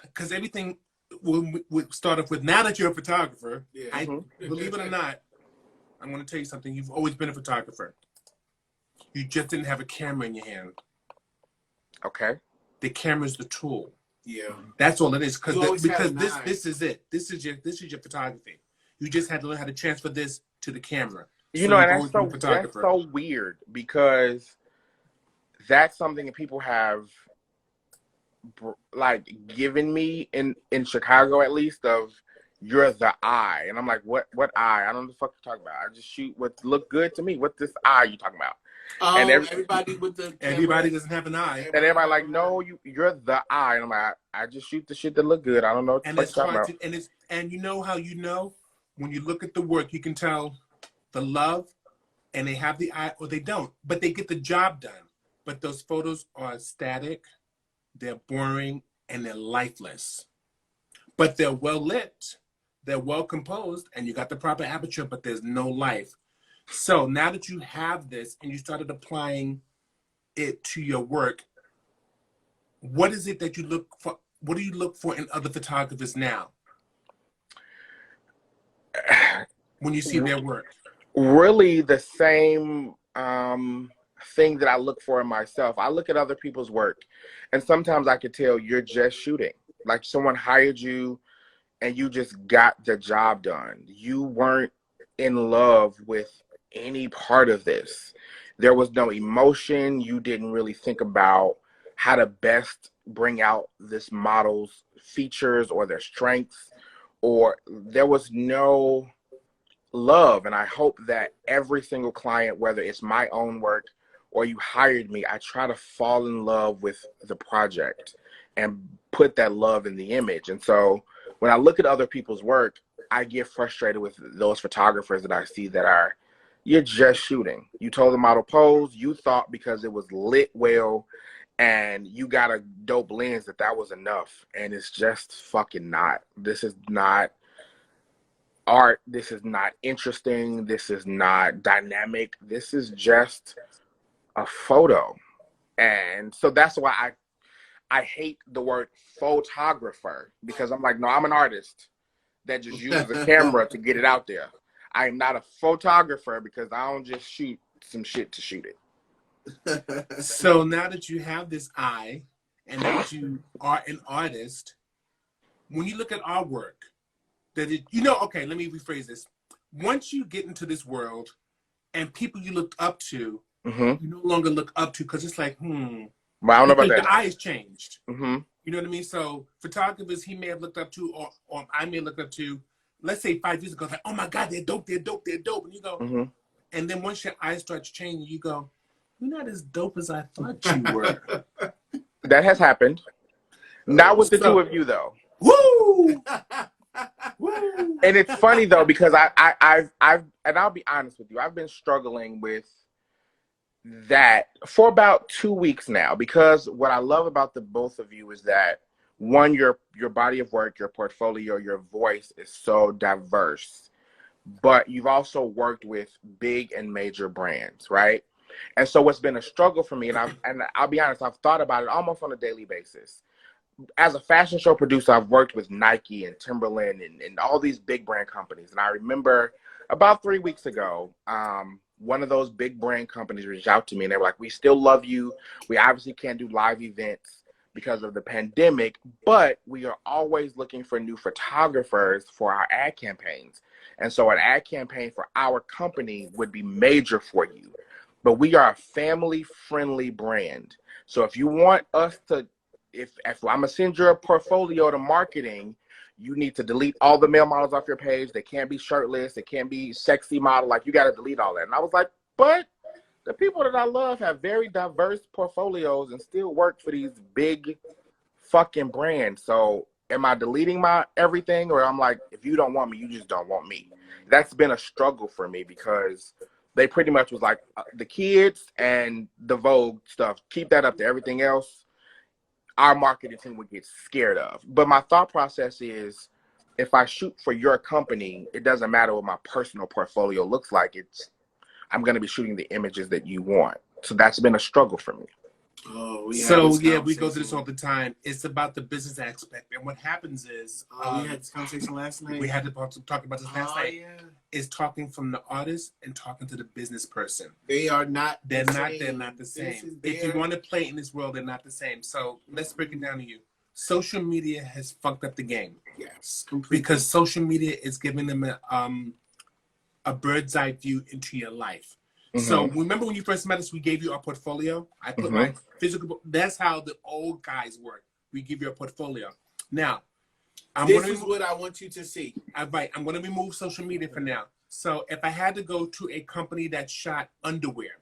because everything we'll start off with, now that you're a photographer, believe it or not, I'm going to tell you something. You've always been a photographer. You just didn't have a camera in your hand. Okay. The camera's the tool. Yeah. That's all it is. Because this is it. This is your photography. You just had to learn how to transfer this to the camera. And that's so weird, because that's something that people have like given me in Chicago, at least, of you're the eye. And I'm like, what eye? I don't know what the fuck you're talking about. I just shoot what look good to me. What this eye you talking about? And everybody with the camera, everybody doesn't have an eye. And everybody like, no, you're the eye. And I'm like, I just shoot the shit that look good. I don't know what the fuck you're talking about. And you know how when you look at the work, you can tell the love, and they have the eye or they don't, but they get the job done. But those photos are static, they're boring, and they're lifeless. But they're well lit, they're well composed, and you got the proper aperture, but there's no life. So now that you have this and you started applying it to your work, what is it that you look for? What do you look for in other photographers now when you see their work? Really the same thing that I look for in myself. I look at other people's work, and sometimes I could tell you're just shooting. Like someone hired you and you just got the job done. You weren't in love with any part of this. There was no emotion. You didn't really think about how to best bring out this model's features or their strengths, or there was no love. And I hope that every single client, whether it's my own work or you hired me, I try to fall in love with the project and put that love in the image. And so when I look at other people's work, I get frustrated with those photographers that I see that are, you're just shooting. You told the model pose, you thought because it was lit well and you got a dope lens that was enough. And it's just fucking not. This is not art. This is not interesting. This is not dynamic. This is just a photo. And so that's why I hate the word photographer, because I'm like, no, I'm an artist that just uses a camera to get it out there. I am not a photographer because I don't just shoot some shit to shoot it. So now that you have this eye and that you are an artist, when you look at our work, okay, let me rephrase this. Once you get into this world and people you looked up to, you no longer look up to because it's like, Well, I don't know about that. The eye has changed. Mm-hmm. You know what I mean? So photographers he may have looked up to, or I may have looked up to, let's say 5 years ago, like, oh my God, they're dope, they're dope, they're dope. And you go, and then once your eyes start to change, you go, you're not as dope as I thought you were. That has happened. Not with the two of you, though. Woo! Woo! And it's funny though, because I've and I'll be honest with you, I've been struggling with that for about 2 weeks now, because what I love about the both of you is that, one, your body of work, your portfolio, your voice is so diverse, but you've also worked with big and major brands, right? And so what's been a struggle for me, and I'll be honest, I've thought about it almost on a daily basis. As a fashion show producer, I've worked with Nike and Timberland and all these big brand companies. And I remember about 3 weeks ago, one of those big brand companies reached out to me and they were like, we still love you. We obviously can't do live events because of the pandemic, but we are always looking for new photographers for our ad campaigns. And so an ad campaign for our company would be major for you. But we are a family-friendly brand. So if you want us to, if I'm going to send your portfolio to marketing, you need to delete all the male models off your page. They can't be shirtless. They can't be sexy model. Like, you got to delete all that. And I was like, but the people that I love have very diverse portfolios and still work for these big fucking brands. So am I deleting my everything? Or I'm like, if you don't want me, you just don't want me. That's been a struggle for me, because they pretty much was like, the kids and the Vogue stuff, keep that up to everything else. Our marketing team would get scared of. But my thought process is, if I shoot for your company, it doesn't matter what my personal portfolio looks like. I'm going to be shooting the images that you want. So that's been a struggle for me. Oh, we go through this all the time. It's about the business aspect. And what happens is, we had this conversation last night. We had to talk about this last night. Yeah. Is talking from the artist and talking to the business person. They are not. They're not the same. If you want to play in this world, they're not the same. So let's break it down to you. Social media has fucked up the game. Yes, completely. Because social media is giving them a bird's eye view into your life. So remember when you first met us, we gave you our portfolio. I put my physical. That's how the old guys work. We give you a portfolio. Now, this is what I want you to see. I'm going to remove social media for now. So if I had to go to a company that shot underwear,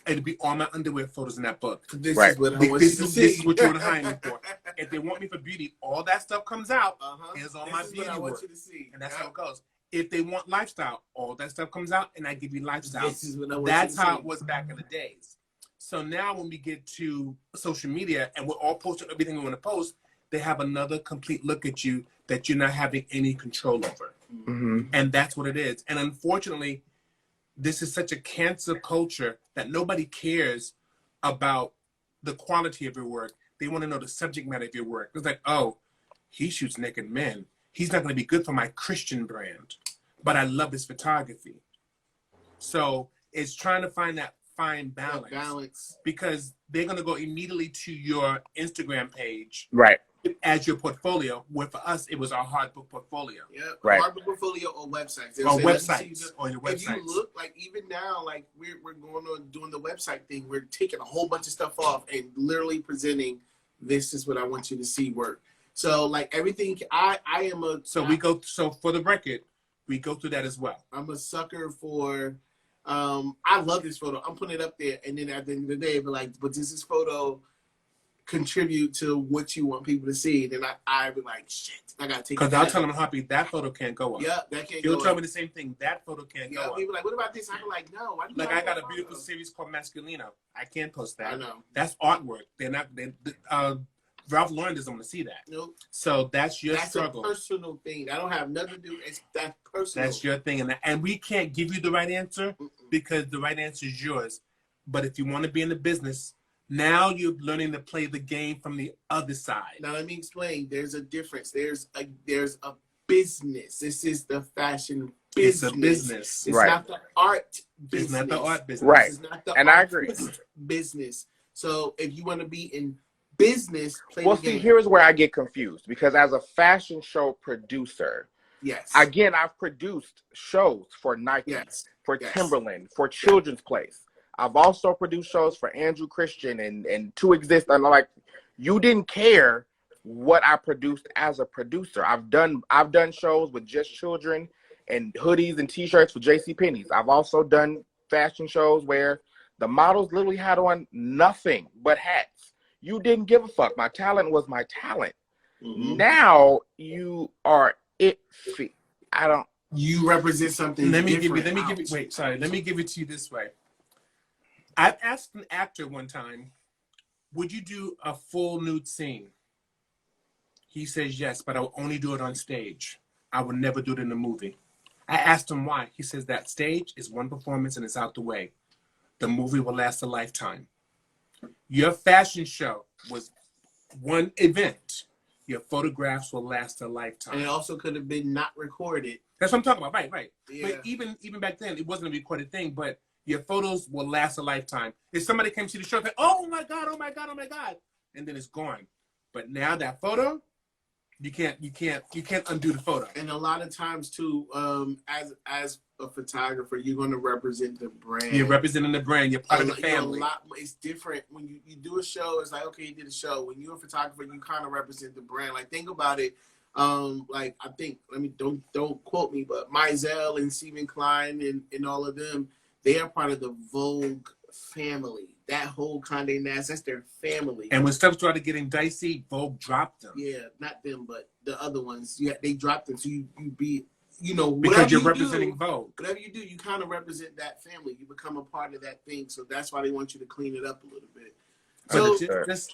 it'd be all my underwear photos in that book. This is what I want you to see. This is what you want to hire me for. If they want me for beauty, all that stuff comes out. Here's all my beauty I want work. you to see. And that's how it goes. If they want lifestyle, all that stuff comes out, and I give you lifestyle. This is what I want That's you to how see. it was back in the days. So now when we get to social media and we're all posting everything we want to post, they have another complete look at you that you're not having any control over. And that's what it is. And unfortunately, this is such a cancer culture that nobody cares about the quality of your work. They want to know the subject matter of your work. It's like, oh, he shoots naked men. He's not going to be good for my Christian brand, but I love his photography. So it's trying to find that fine balance. Balance. Because they're going to go immediately to your Instagram page Right. as your portfolio, where for us, it was our hard book portfolio. Yeah, Right. hard portfolio or websites. Or websites. On your If you websites. look, like even now, like we're going on doing the website thing. We're taking a whole bunch of stuff off and literally presenting, this is what I want you to see work. So like everything, I am a So for the record, we go through that as well. I'm a sucker for. I love this photo. I'm putting it up there, and then at the end of the day, but like, but does this photo contribute to what you want people to see? Then I be like, shit, I gotta take. Because I'll tell them, Happy, that photo can't go up. Yeah, that can't. You'll go tell up. me the same thing. That photo can't go up. People like, what about this? I'm like, no. Why do you Like have I got that a beautiful photo? series called Masculino. I can't post that. I know. That's artwork. They're not. Ralph Lauren doesn't want to see that. Nope. So that's your That's struggle. a personal thing. I don't have nothing to do. That's personal. That's your thing, and we can't give you the right answer Mm-mm. because the right answer is yours. But if you want to be in the business, now you're learning to play the game from the other side. Now let me explain. There's a difference. There's a business. This is the fashion business. It's a business. It's Right. not the art business. It's not the art business. Right. This is not the And I agree. artist business. So if you want to be in business, play Well, the see, game. here's where I get confused because as a fashion show producer, Yes. again, I've produced shows for Nike, Yes. for Yes. Timberland, for Children's Place. I've also produced shows for Andrew Christian and To Exist. And I'm like, you didn't care what I produced as a producer. I've done shows with just children and hoodies and T-shirts for JCPenney's. I've also done fashion shows where the models literally had on nothing but hats. You didn't give a fuck. My talent was my talent. Mhm. Now you are iffy. I don't. You represent something. Let me different. give you. Wait, sorry. Let me give it to you this way. I've asked an actor one time, "Would you do a full nude scene?" He says yes, but I will only do it on stage. I will never do it in a movie. I asked him why. He says that stage is one performance and it's out the way. The movie will last a lifetime. Your fashion show was one event. Your photographs will last a lifetime. And it also could have been not recorded. That's what I'm talking about. Right. Yeah. But even back then, it wasn't a recorded thing, but your photos will last a lifetime. If somebody came to see the show, like, oh my God, and then it's gone. But now that photo, you can't undo the photo. And a lot of times too, as a photographer, you're going to represent the brand. You're representing the brand. You're part of the family. It's different when you do a show. It's like, okay, you did a show. When you're a photographer, you kind of represent the brand. Like, think about it. Like, I think, don't quote me, but Mizell and Stephen Klein and all of them, they are part of the Vogue family. That whole Condé Nast, that's their family. And when stuff started getting dicey, Vogue dropped them. Yeah, not them, but the other ones. Yeah, they dropped them. So you be, because you're representing Vogue. Whatever you do, you kind of represent that family. You become a part of that thing. So that's why they want you to clean it up a little bit. So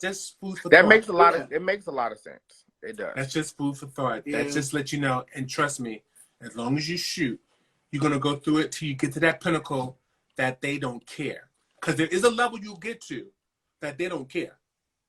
Just food for That thought. makes a lot of it makes a lot of sense. It does. That's just food for thought. Yeah. That's just let you know. And trust me, as long as you shoot, you're gonna go through it till you get to that pinnacle that they don't care. Because there is a level you get to that they don't care.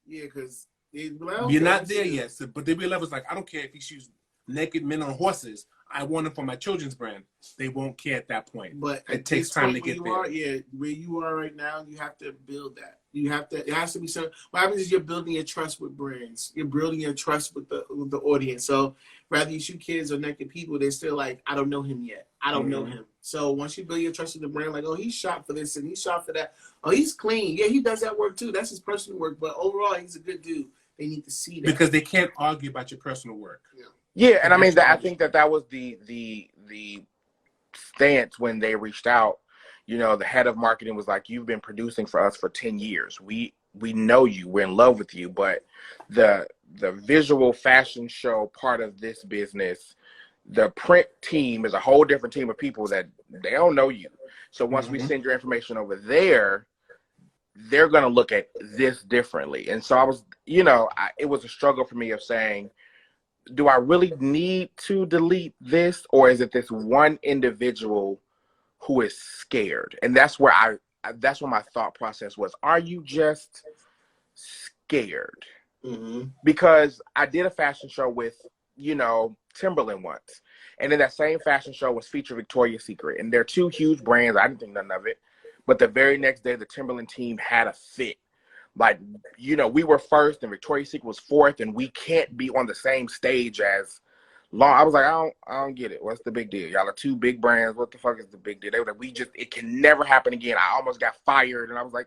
yeah, because You're not there yet, so, but there be levels like I don't care if he shoots naked men on horses. I want them for my children's brand. They won't care at that point. But It takes time to get there. Where you are right now, you have to build that. It has to be some. What happens is you're building your trust with brands. You're building your trust with the audience. So rather you shoot kids or naked people, they're still like, I don't know him yet. I don't know him. So once you build your trust with the brand, like, oh, he's shot for this and he's shot for that. Oh, he's clean. Yeah, he does that work too. That's his personal work. But overall, he's a good dude. They need to see that. Because they can't argue about your personal work. Yeah, and I mean, I think that was the stance when they reached out. You know, the head of marketing was like, "You've been producing for us for 10 years. We know you. We're in love with you. But the visual fashion show part of this business, the print team is a whole different team of people that they don't know you. So once we send your information over there, they're going to look at this differently." And so I was, it was a struggle for me of saying, do I really need to delete this, or is it this one individual who is scared? And that's where that's what my thought process was. Are you just scared? Mm-hmm. Because I did a fashion show with, Timberland once. And then that same fashion show was featured Victoria's Secret. And they're two huge brands. I didn't think nothing of it. But the very next day, the Timberland team had a fit. Like, we were first and Victoria's Secret was fourth, and we can't be on the same stage as Long. I was like, I don't get it. What's the big deal? Y'all are two big brands. What the fuck is the big deal? They were like, it can never happen again. I almost got fired, and I was like,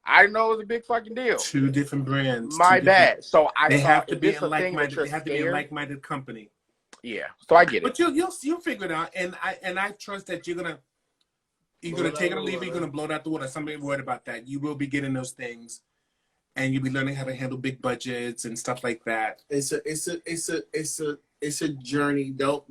I didn't know it was a big fucking deal. Two different brands. My bad. So they thought, have to be a like-minded. They have to be a like-minded company. Yeah. So I get it. But you'll figure it out, and I trust that you're gonna take it or leave it. You're gonna blow it out the water. Somebody worried about that. You will be getting those things, and you'll be learning how to handle big budgets and stuff like that. It's a journey. Don't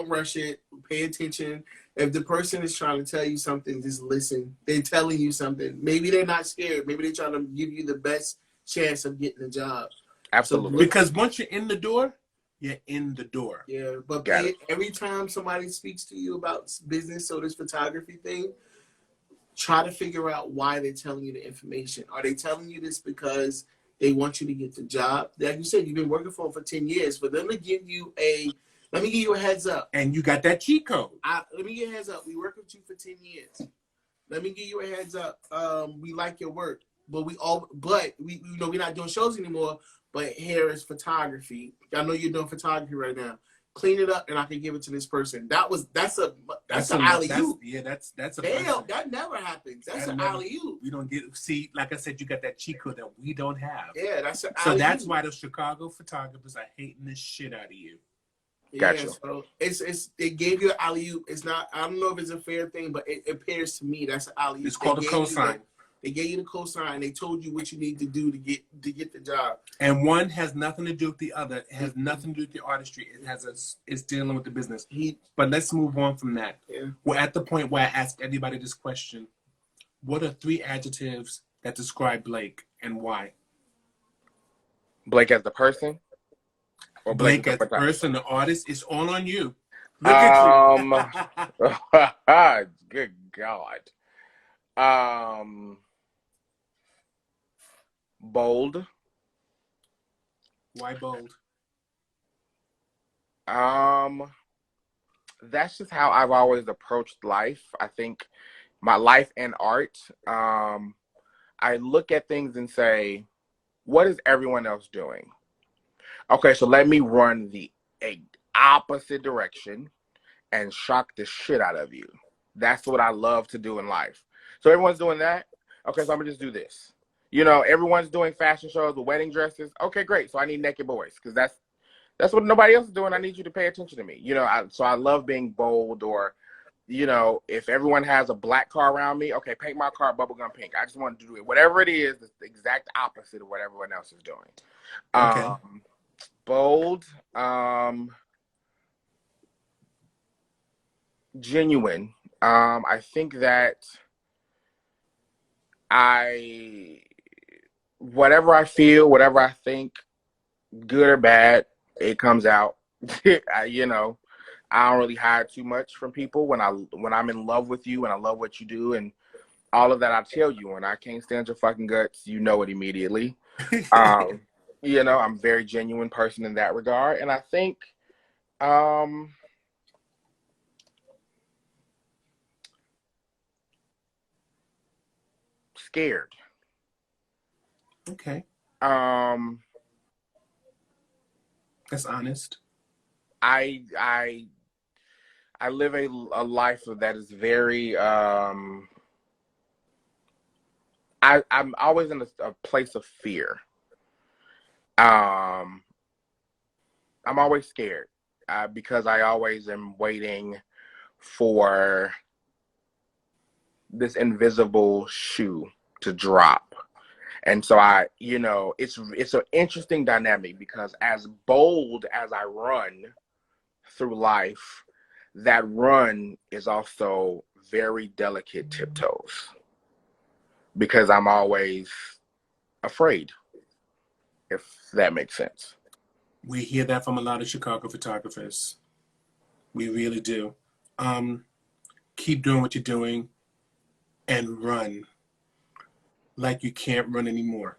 rush it. Pay attention. If the person is trying to tell you something, just listen. They're telling you something. Maybe they're not scared. Maybe they're trying to give you the best chance of getting a job. Absolutely. So, because once you're in the door, you're in the door. Yeah, but every time somebody speaks to you about business or this photography thing, try to figure out why they're telling you the information. Are they telling you this because they want you to get the job? Like you said, you've been working for them for 10 years. For them to give you let me give you a heads up. And you got that cheat code. Let me give you a heads up. We worked with you for 10 years. Let me give you a heads up. We like your work, but we're not doing shows anymore. But here is photography. I know you're doing photography right now. Clean it up, and I can give it to this person. That's an alley-oop. That's a damn. That never happens. That's an alley-oop. We don't like I said, you got that cheat code that we don't have. Yeah, that's an so alley-oop. that's why the Chicago photographers are hating the shit out of you. Gotcha. Yeah, so it gave you an alley-oop. It's not. I don't know if it's a fair thing, but it appears to me that's an alley-oop. It's called a cosign. They gave you the cosign. They told you what you need to do to get the job. And one has nothing to do with the other. It has nothing to do with the artistry. It's dealing with the business. But let's move on from that. Yeah. We're at the point where I ask everybody this question: what are 3 adjectives that describe Blake and why? Blake as the person, or Blake as the person, the artist. It's all on you. Look at you. Good God. Bold. Why bold? That's just how I've always approached life. I think my life and art. I look at things and say, what is everyone else doing? Okay, so let me run the opposite direction and shock the shit out of you. That's what I love to do in life. So everyone's doing that. Okay, so I'm gonna just do this. Everyone's doing fashion shows with wedding dresses. Okay, great. So I need naked boys because that's what nobody else is doing. I need you to pay attention to me. So I love being bold. Or, if everyone has a black car around me, okay, paint my car bubblegum pink. I just want to do it. Whatever it is, it's the exact opposite of what everyone else is doing. Okay. Bold. Genuine. I think that whatever I feel, whatever I think, good or bad, it comes out. I don't really hide too much from people. When I'm in love with you and I love what you do and all of that, I tell you. When I can't stand your fucking guts, you know it immediately. I'm a very genuine person in that regard. And I think scared. Okay. That's honest. I live a life that is very I'm always in a place of fear. I'm always scared because I always am waiting for this invisible shoe to drop. And so it's an interesting dynamic because as bold as I run through life, that run is also very delicate tiptoes because I'm always afraid, if that makes sense. We hear that from a lot of Chicago photographers. We really do. Keep doing what you're doing and run like you can't run anymore.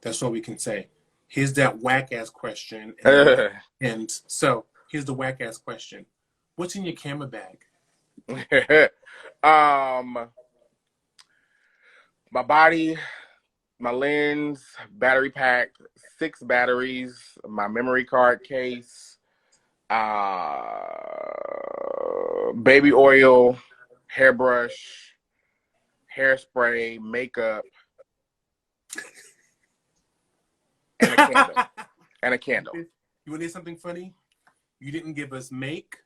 That's all we can say. Here's that whack-ass question. And so here's the whack-ass question. What's in your camera bag? my body, my lens, battery pack, 6 batteries, my memory card case, baby oil, hairbrush, hairspray, makeup, and a candle. And a candle. You want to hear something funny? You didn't give us make,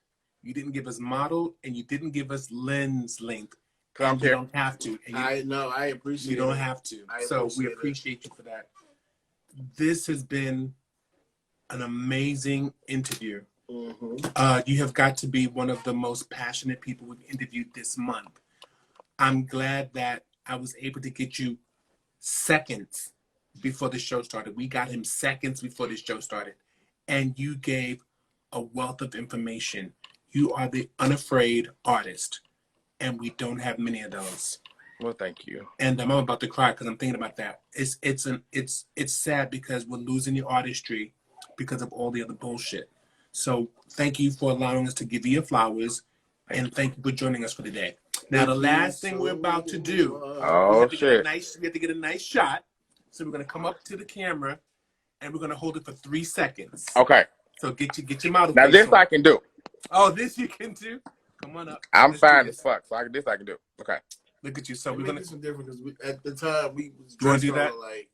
you didn't give us model, and you didn't give us lens length. I'm You don't have to. And I know. I appreciate. you don't it. have to. I So we appreciate it. appreciate you for that. This has been an amazing interview. Mm-hmm. You have got to be one of the most passionate people we've interviewed this month. I'm glad that I was able to get you seconds before the show started. We got him seconds before the show started. And you gave a wealth of information. You are the unafraid artist. And we don't have many of those. Well, thank you. And I'm about to cry because I'm thinking about that. It's sad because we're losing the artistry because of all the other bullshit. So thank you for allowing us to give you your flowers, and thank you for joining us for today. Now the last thing we're about to do, Oh, shit. we have to get a nice shot. So we're gonna come up to the camera, and we're gonna hold it for 3 seconds. Okay. So get your model. Now face this on. I can do. Oh, this you can do. Come on up. I'm Let's do fine this. as fuck. So this I can do. Okay. Look at you. So We're we're gonna. do some different because at the time we was You wanna dressed do that? all like.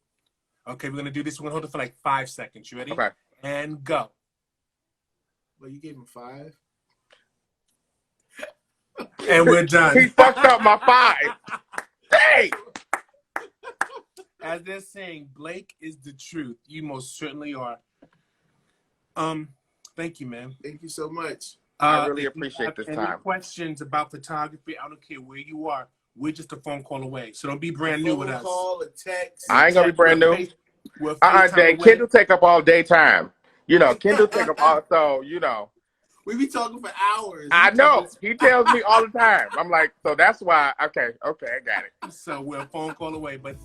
Okay, we're gonna do this. We're gonna hold it for like 5 seconds. You ready? Okay. And go. Well, you gave him 5. And we're He done. fucked up my 5. Hey. As they're saying, Blake is the truth. You most certainly are. Thank you, man. Thank you so much. I really if you appreciate have this any time. questions about photography? I don't care where you are. We're just a phone call away. So don't be brand new Phone with us. call, a text. I ain't gonna be brand new. We're FaceTime Jay. away. Kendall take up all daytime. You know, Kendall take up all. So you know. We be talking for hours. I know. He tells me all the time. I'm like, so that's why. Okay, I got it. So we're a phone call away. But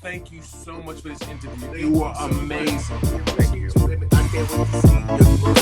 thank you so much for this interview. Thank You were so much. amazing. Thank you. I can't wait to see your